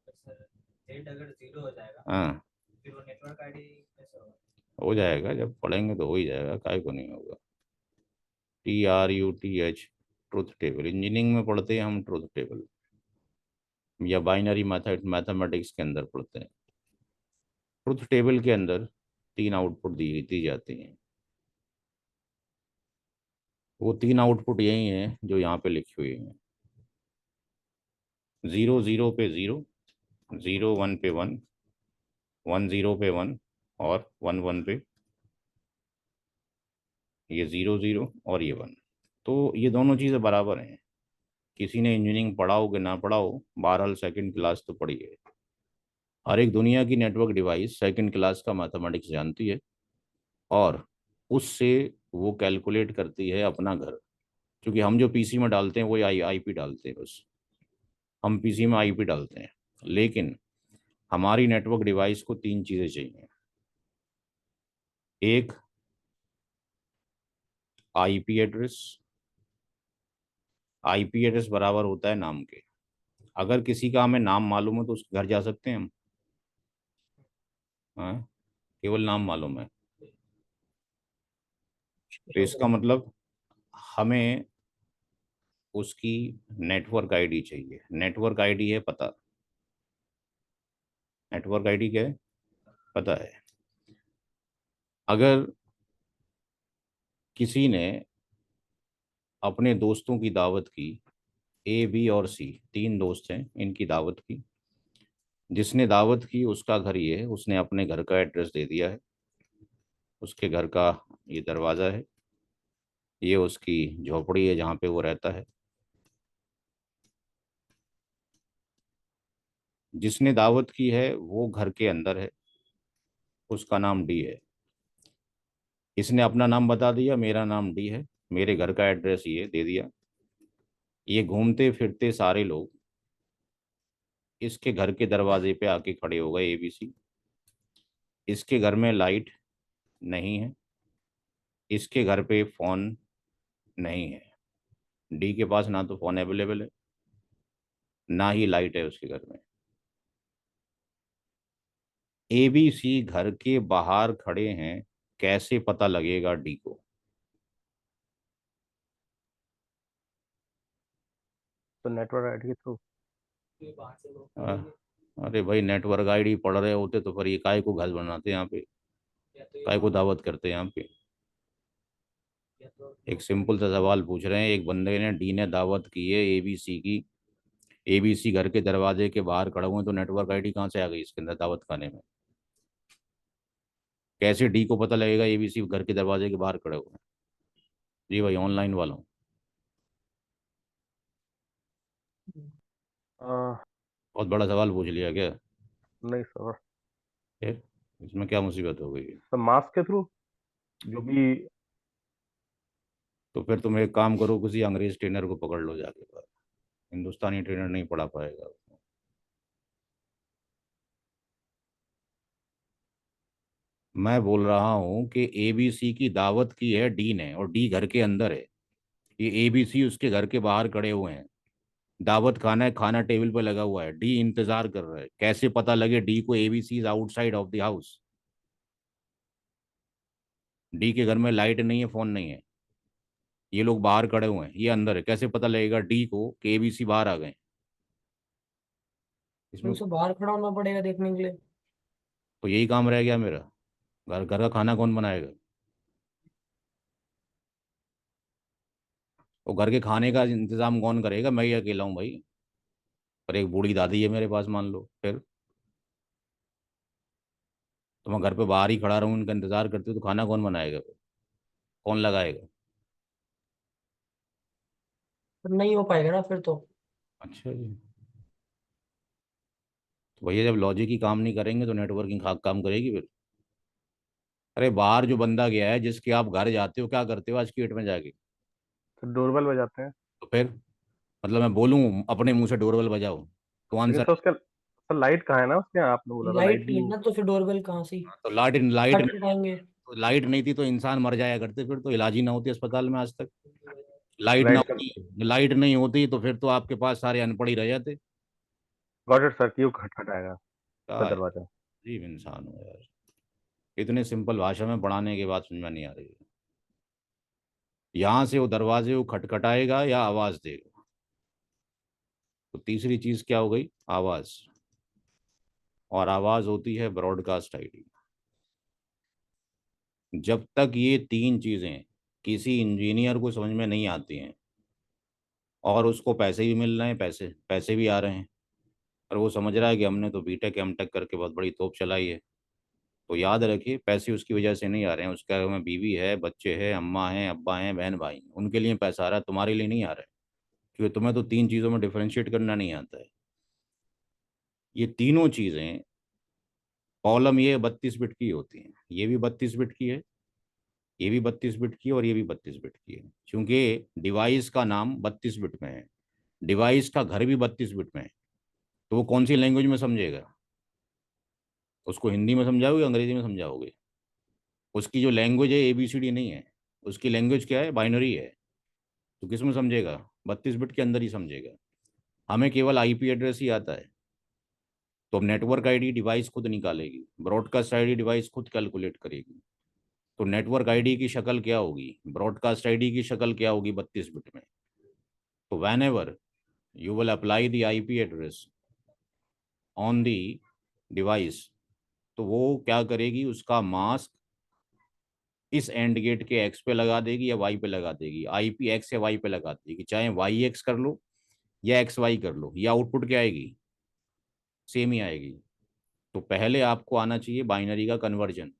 तो सर जेड अगर जीरो हो जाएगा हाँ, फिर वो नेटवर्क आईडी कैसे होगा? हो जाएगा, जब पढ़ेंगे तो हो ही जाएगा, काय को नहीं होगा। TRUTH, ट्रुथ टेबल, इंजीनियरिंग में पढ़ते हैं हम ट्रुथ टेबल, या बाइनरी मैथमेटिक्स के अंदर पढ़ते हैं। ट्रुथ टेबल के अंदर 3 आउटपुट दी जाती हैं। वो 3 आउटपुट यही हैं जो यहाँ पे लिखी हुई हैं। 0 0 पे 0, 0 1 पे 1, 1 0 पे 1, और 1 1 पे ये 0 0 और ये 1। तो ये दोनों चीज़ें बराबर हैं। किसी ने इंजीनियरिंग पढ़ा हो कि ना पढ़ा हो, बहरहाल सेकंड क्लास तो पढ़ी है। हर एक दुनिया की नेटवर्क डिवाइस सेकंड क्लास का मैथमेटिक्स जानती है, और उससे वो कैलकुलेट करती है अपना घर। क्योंकि हम जो पीसी में डालते हैं वो आईपी डालते हैं, बस हम पीसी में आईपी डालते हैं। लेकिन हमारी नेटवर्क डिवाइस को 3 चीज़ें चाहिए। एक, आईपी एड्रेस। आईपी एड्रेस बराबर होता है नाम के। अगर किसी का हमें नाम मालूम है तो उसके घर जा सकते हैं हम, हाँ, केवल नाम मालूम है। तो इसका मतलब हमें उसकी नेटवर्क आईडी चाहिए। नेटवर्क आईडी है पता। नेटवर्क आईडी क्या है, पता है। अगर किसी ने अपने दोस्तों की दावत की, ए बी और सी, 3 दोस्त हैं, इनकी दावत की। जिसने दावत की उसका घर ये है, उसने अपने घर का एड्रेस दे दिया है। उसके घर का ये दरवाज़ा है, ये उसकी झोपड़ी है जहाँ पे वो रहता है। जिसने दावत की है वो घर के अंदर है, उसका नाम डी है। इसने अपना नाम बता दिया, मेरा नाम डी है, मेरे घर का एड्रेस ये दे दिया। ये घूमते फिरते सारे लोग इसके घर के दरवाजे पे आके खड़े हो गए, ABC। इसके घर में लाइट नहीं है, इसके घर पे फ़ोन नहीं है। डी के पास ना तो फ़ोन अवेलेबल है, ना ही लाइट है उसके घर में। ABC घर के बाहर खड़े हैं, कैसे पता लगेगा डी को? तो नेटवर्क आईडी के थ्रू। फिर बाहर से लोग आ, बोलेंगे अरे भाई, नेटवर्क आईडी पढ़ रहे होते तो फिर ये काय को घर बनाते यहाँ पे, या तो ये काय को बाहर दावत करते यहाँ पे। या तो एक सिंपल सा सवाल पूछ रहे हैं, एक बंदे ने, डी ने दावत की है ABC की। ABC घर के दरवाजे के बाहर खड़े हुए हैं, तो नेटवर्क आईडी कहाँ से आ गई इसके अंदर दावत खाने में? कैसे डी को पता लगेगा ABC घर के दरवाजे के बाहर खड़े हुए हैं? जी भाई, ऑनलाइन वाला हूँ। आ, बहुत बड़ा सवाल पूछ लिया क्या? नहीं सर। फिर इसमें क्या मुसीबत हो गई है? तो मास्क के थ्रू। जो भी। तो फिर तुम एक काम करो, किसी अंग्रेज ट्रेनर को पकड़ लो जाके बाहर। हिंदुस्तानी ट्रेनर नहीं पढ़ा पाएगा। मैं बोल रहा हूँ कि एबीसी की दावत की है डी ने, और डी घर के अंदर है। ये एबीसी उसके घर के बाहर खड़े हुए हैं। दावत खाना है, खाना टेबल पे लगा हुआ है, डी इंतजार कर रहा है। कैसे पता लगे डी को ABC is outside of the house? D के घर में लाइट नहीं है, फोन नहीं है, ये लोग बाहर खड़े हुए हैं, ये अंदर है। कैसे पता लगेगा डी को कि एबीसी बाहर आ गए? तो इसमें उसे बाहर खड़ा होना पड़ेगा देखने के लिए। तो यही काम रह गया मेरा। घर घर का खाना कौन बनाएगा? और घर के खाने का इंतजाम कौन करेगा? मैं ही अकेला हूँ भाई। पर एक बूढ़ी दादी है मेरे पास, मान लो, फिर तो मैं घर पे बाहर ही खड़ा रहूँ, उनका इंतजार करते तो खाना कौन बनाएगा फिर? कौन लगाएगा? पर नहीं हो पाएगा ना फिर तो। अच्छा जी। तो भैया जब लॉजिक ही काम नहीं करेंगे तो नेटवर्किंग खाक काम करेगी फिर? अरे बाहर जो बंदा गया है, जिसके आप घर जाते हो, क्या करते हो आज की डेट में जाके? तो डोरबेल बजाते हैं। तो फिर मतलब मैं बोलूँ अपने मुंह से डोरबेल बजाओ तो लेकिन आंसर? सर उसका सर लाइट कहाँ है ना उसके यहाँ, आपने बोला था लाइट लाइट नहीं भी। है ना, तो फिर डोरबेल कहाँ से? तो लाइट लाइट खटखटाएंगे। तो लाइट नहीं थी तो इंसान मर जाया करते, फिर तो इलाज ही ना होती अस्पताल में आज तक। लाइट ना लाइट का। होती, लाइट नहीं होती तो फिर तो आपके पास सारे अनपढ़ ही रह जाते। गॉट इट सर, क्यों खटखटाएगा क्या सर है, दरवाजा? अजीब इंसान हो यार। इतने सिंपल भाषा में पढ़ाने के बाद समझ में नहीं आ रही है। यहाँ से वो दरवाजे को खटखटाएगा या आवाज देगा? तो तीसरी चीज क्या हो गई? आवाज। और आवाज होती है ब्रॉडकास्ट आईडी। जब तक ये तीन चीजें किसी इंजीनियर को समझ में नहीं आती हैं, और उसको पैसे भी मिल रहे हैं, पैसे पैसे भी आ रहे हैं, और वो समझ रहा है कि हमने तो बीटेक एमटेक करके बहुत बड़ी तोप चलाई है, तो याद रखिए पैसे उसकी वजह से नहीं आ रहे हैं। उसके घर में बीवी है, बच्चे हैं, अम्मा हैं, अब्बा हैं, बहन भाई हैं, उनके लिए पैसा आ रहा है, तुम्हारे लिए नहीं आ रहा है। क्योंकि तुम्हें तो तीन चीज़ों में डिफरेंशिएट करना नहीं आता है। ये तीनों चीज़ें, कॉलम ये 32 बिट की होती हैं, ये भी 32 बिट की है, ये भी 32 बिट की है, और ये भी 32 बिट की है। क्योंकि डिवाइस का नाम 32 बिट में है, डिवाइस का घर भी 32 बिट में है। तो वो कौन सी लैंग्वेज में समझेगा? उसको हिंदी में समझाओगे, अंग्रेजी में समझाओगे? उसकी जो लैंग्वेज है एबीसीडी नहीं है, उसकी लैंग्वेज क्या है? बाइनरी है। तो किस में समझेगा? 32 बिट के अंदर ही समझेगा। हमें केवल आईपी एड्रेस ही आता है। तो अब नेटवर्क आईडी डिवाइस खुद निकालेगी, ब्रॉडकास्ट आईडी डिवाइस खुद कैलकुलेट करेगी। तो नेटवर्क आईडी की शक्ल क्या होगी, ब्रॉडकास्ट आईडी की शक्ल क्या होगी 32 बिट में? तो van ever you will apply the IP address on the device, तो वो क्या करेगी, उसका मास्क इस एंड गेट के एक्स पे लगा देगी या वाई पे लगा देगी, आईपी एक्स या वाई पे लगा देगी। चाहे वाई एक्स कर लो या एक्स वाई कर लो, या आउटपुट क्या आएगी? सेम ही आएगी। तो पहले आपको आना चाहिए बाइनरी का कन्वर्जन।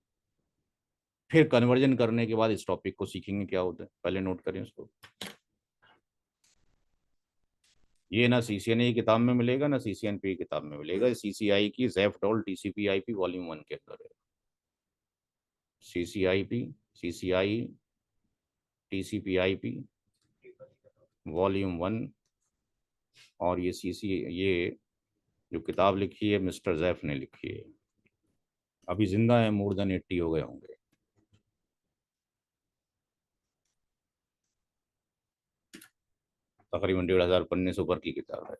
फिर कन्वर्जन करने के बाद इस टॉपिक को सीखेंगे क्या होता है, पहले नोट करें उसको। ये ना सीसीएनए की किताब में मिलेगा, ना सीसीएनपी की किताब में मिलेगा। सीसीआई की जेफडॉल टीसीपी आईपी वॉल्यूम 1 के अंदर है। सीसीआईपी, सीसीआई, टीसीपी आईपी वॉल्यूम 1। और ये जो किताब लिखी है मिस्टर जैफ ने लिखी है। अभी जिंदा है, मोर देन 80 हो गए होंगे। तकरीबन 1500 पन्ने से ऊपर की किताब है।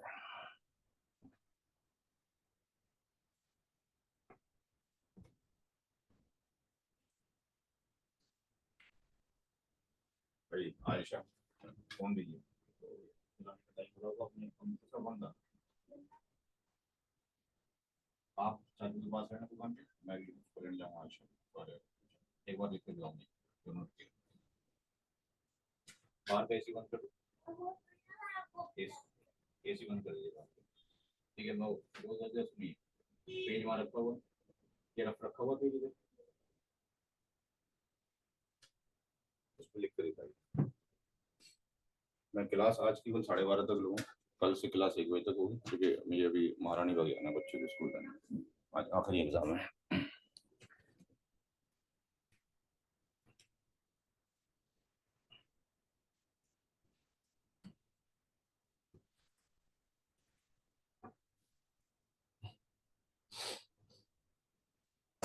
भाई आयशा, फोन दीजिए। आप चाचू के पास है ना दुकान पे, मैं भी उसको लेने जाऊंगा आयशा, और एक बार लिख के दिलाऊंगी दोनों के। बाहर का एसी बंद कर दो, एसी बंद कर दीजिए। ठीक है, मैं दो दर्जन सुनिए। पेज वहाँ रखा हुआ, ये रखा हुआ पेज इधर, उस पर लिख कर दिखाइए। मैं क्लास आज केवल 12:30 तक लूँगा, कल से क्लास 1 बजे तक होगी, क्योंकि मुझे अभी महारानी बाग जाना है बच्चे के स्कूल जाना है। आज आखिरी एग्जाम है।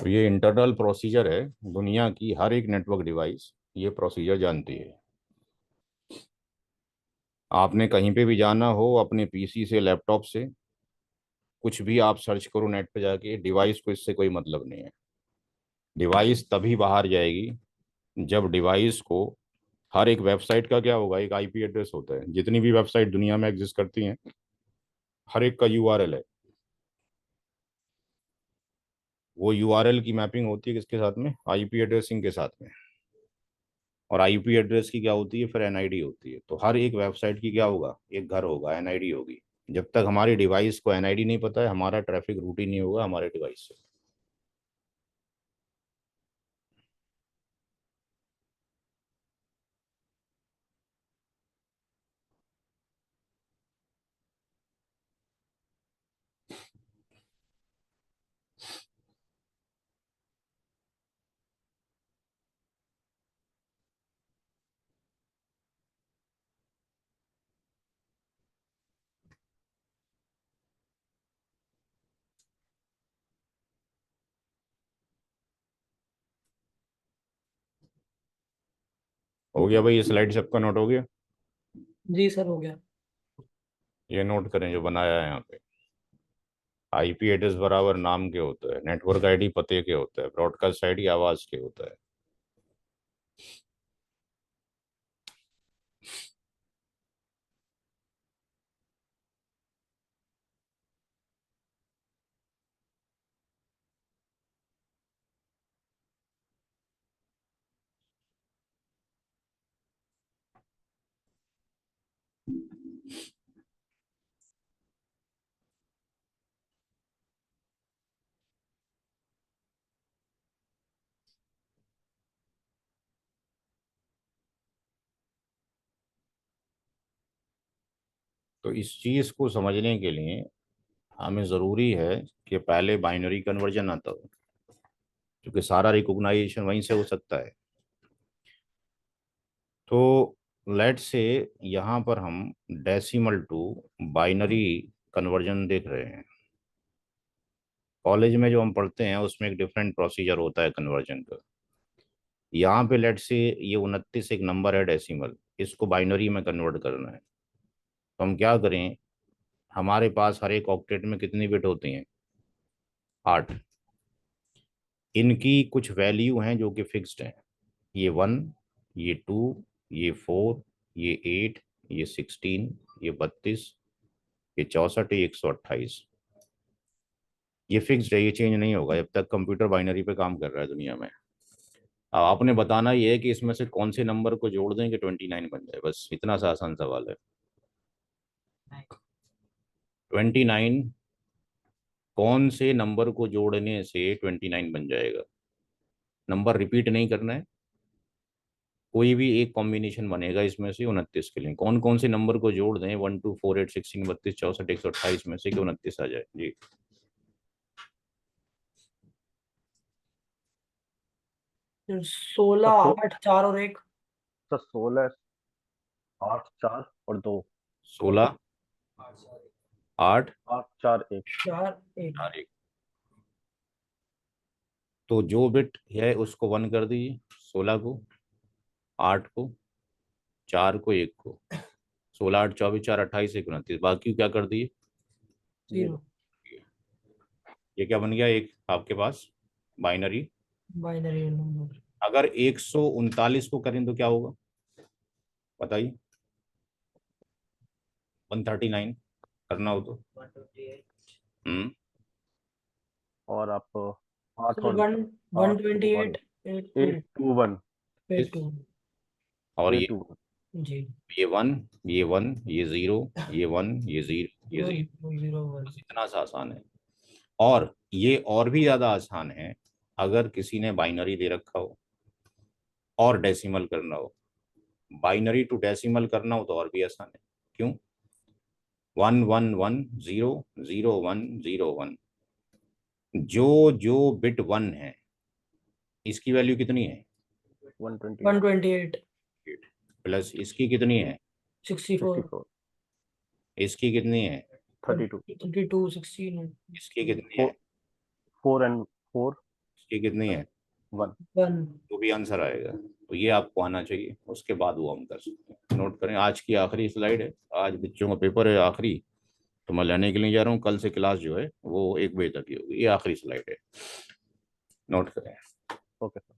तो ये इंटरनल प्रोसीजर है, दुनिया की हर एक नेटवर्क डिवाइस ये प्रोसीजर जानती है। आपने कहीं पे भी जाना हो, अपने पीसी से, लैपटॉप से, कुछ भी आप सर्च करो नेट पे जाके, डिवाइस को इससे कोई मतलब नहीं है। डिवाइस तभी बाहर जाएगी जब डिवाइस को, हर एक वेबसाइट का क्या होगा, एक आईपी एड्रेस होता है। जितनी भी वेबसाइट दुनिया में एग्जिस्ट करती हैं, हर एक का यूआरएल है। वो यूआरएल की मैपिंग होती है किसके साथ में, आईपी एड्रेसिंग के साथ में। और आईपी एड्रेस की क्या होती है, फिर एनआईडी होती है। तो हर एक वेबसाइट की क्या होगा, एक घर होगा, एनआईडी होगी। जब तक हमारी डिवाइस को एनआईडी नहीं पता है, हमारा ट्रैफिक रूट ही नहीं होगा हमारे डिवाइस से। हो गया भाई, ये स्लाइड सबका नोट हो गया? जी सर हो गया। ये नोट करें जो बनाया है यहाँ पे। आईपी एड्रेस बराबर नाम के होता है, नेटवर्क आईडी पते के होता है, ब्रॉडकास्ट आईडी आवाज के होता है। तो इस चीज को समझने के लिए हमें जरूरी है कि पहले बाइनरी कन्वर्जन आता हो, क्योंकि सारा रिकॉग्नाइजेशन वहीं से हो सकता है। तो लेट से यहाँ पर हम डेसिमल टू बाइनरी कन्वर्जन देख रहे हैं। कॉलेज में जो हम पढ़ते हैं उसमें एक डिफरेंट प्रोसीजर होता है कन्वर्जन का। यहाँ पे लेट से ये 29 एक नंबर है डेसिमल, इसको बाइनरी में कन्वर्ट करना है। तो हम क्या करें, हमारे पास हर एक ऑक्टेट में कितनी बिट होती हैं, 8। इनकी कुछ वैल्यू हैं जो कि फिक्स्ड हैं। ये 1, ये 2, ये 4, ये 8, ये 16, ये 32, ये 64, ये 128। ये फिक्स्ड है, ये चेंज नहीं होगा जब तक कंप्यूटर बाइनरी पे काम कर रहा है दुनिया में। अब आपने बताना ये है कि इसमें से कौन से नंबर को जोड़ दें कि 29 बन जाए, बस इतना सा आसान सवाल है। 29 कौन से नंबर को जोड़ने से 29 बन जाएगा? नंबर रिपीट नहीं करना है, कोई भी एक कॉम्बिनेशन बनेगा इसमें से 29 के लिए। कौन कौन से नंबर को जोड़ दें 1 2 4 8 16 32 64 128 में से कि 29 आ जाए जी? फिर 16, सर 8, 4 और 1। 16, 8, 4 और 2। 16, 8, 8, 4, 1। 4, 1। 4 1। तो जो बिट है उसको 1 कर दीजिए, 16 को, 8 को, 4 को, 1 को। 16 8 24 4 28 1 29, बाकी क्या कर दिए? 0। ये क्या बन गया, एक आपके पास बाइनरी। Binary number. अगर 139 को करें तो क्या होगा बताइए? 139 करना हो तो 128 हम्म और आप 8 सर और 1, 8 2 1 128, 8, 8 2 1 इस 2। और 8 2 1। जी। ये 1, ये 1, ये 0, ये 1, ये 0, ये 0। 0, 1। बस इतना सा आसान है। और ये और भी ज्यादा आसान है अगर किसी ने बाइनरी दे रखा हो और डेसिमल करना हो। बाइनरी टू डेसिमल करना हो तो और भी आसान है। क्यों? 1 1 1 0 0 1 0 1। जो जो बिट 1 है इसकी वैल्यू कितनी है? 128 128, प्लस इसकी कितनी है? 64, 64 इसकी कितनी है? 32 32, 16। इसकी कितनी है? 4 4 and 4 ये कितनी है? 1। 1 जो भी आंसर आएगा तो ये आपको आना चाहिए, उसके बाद वो हम कर सकते हैं। नोट करें, आज की आखिरी स्लाइड है, आज बच्चों का पेपर है आखिरी, तो मैं लेने के लिए जा रहा हूँ। कल से क्लास जो है वो 1 बजे तक ही होगी। ये आखिरी स्लाइड है, नोट करें। Okay sir.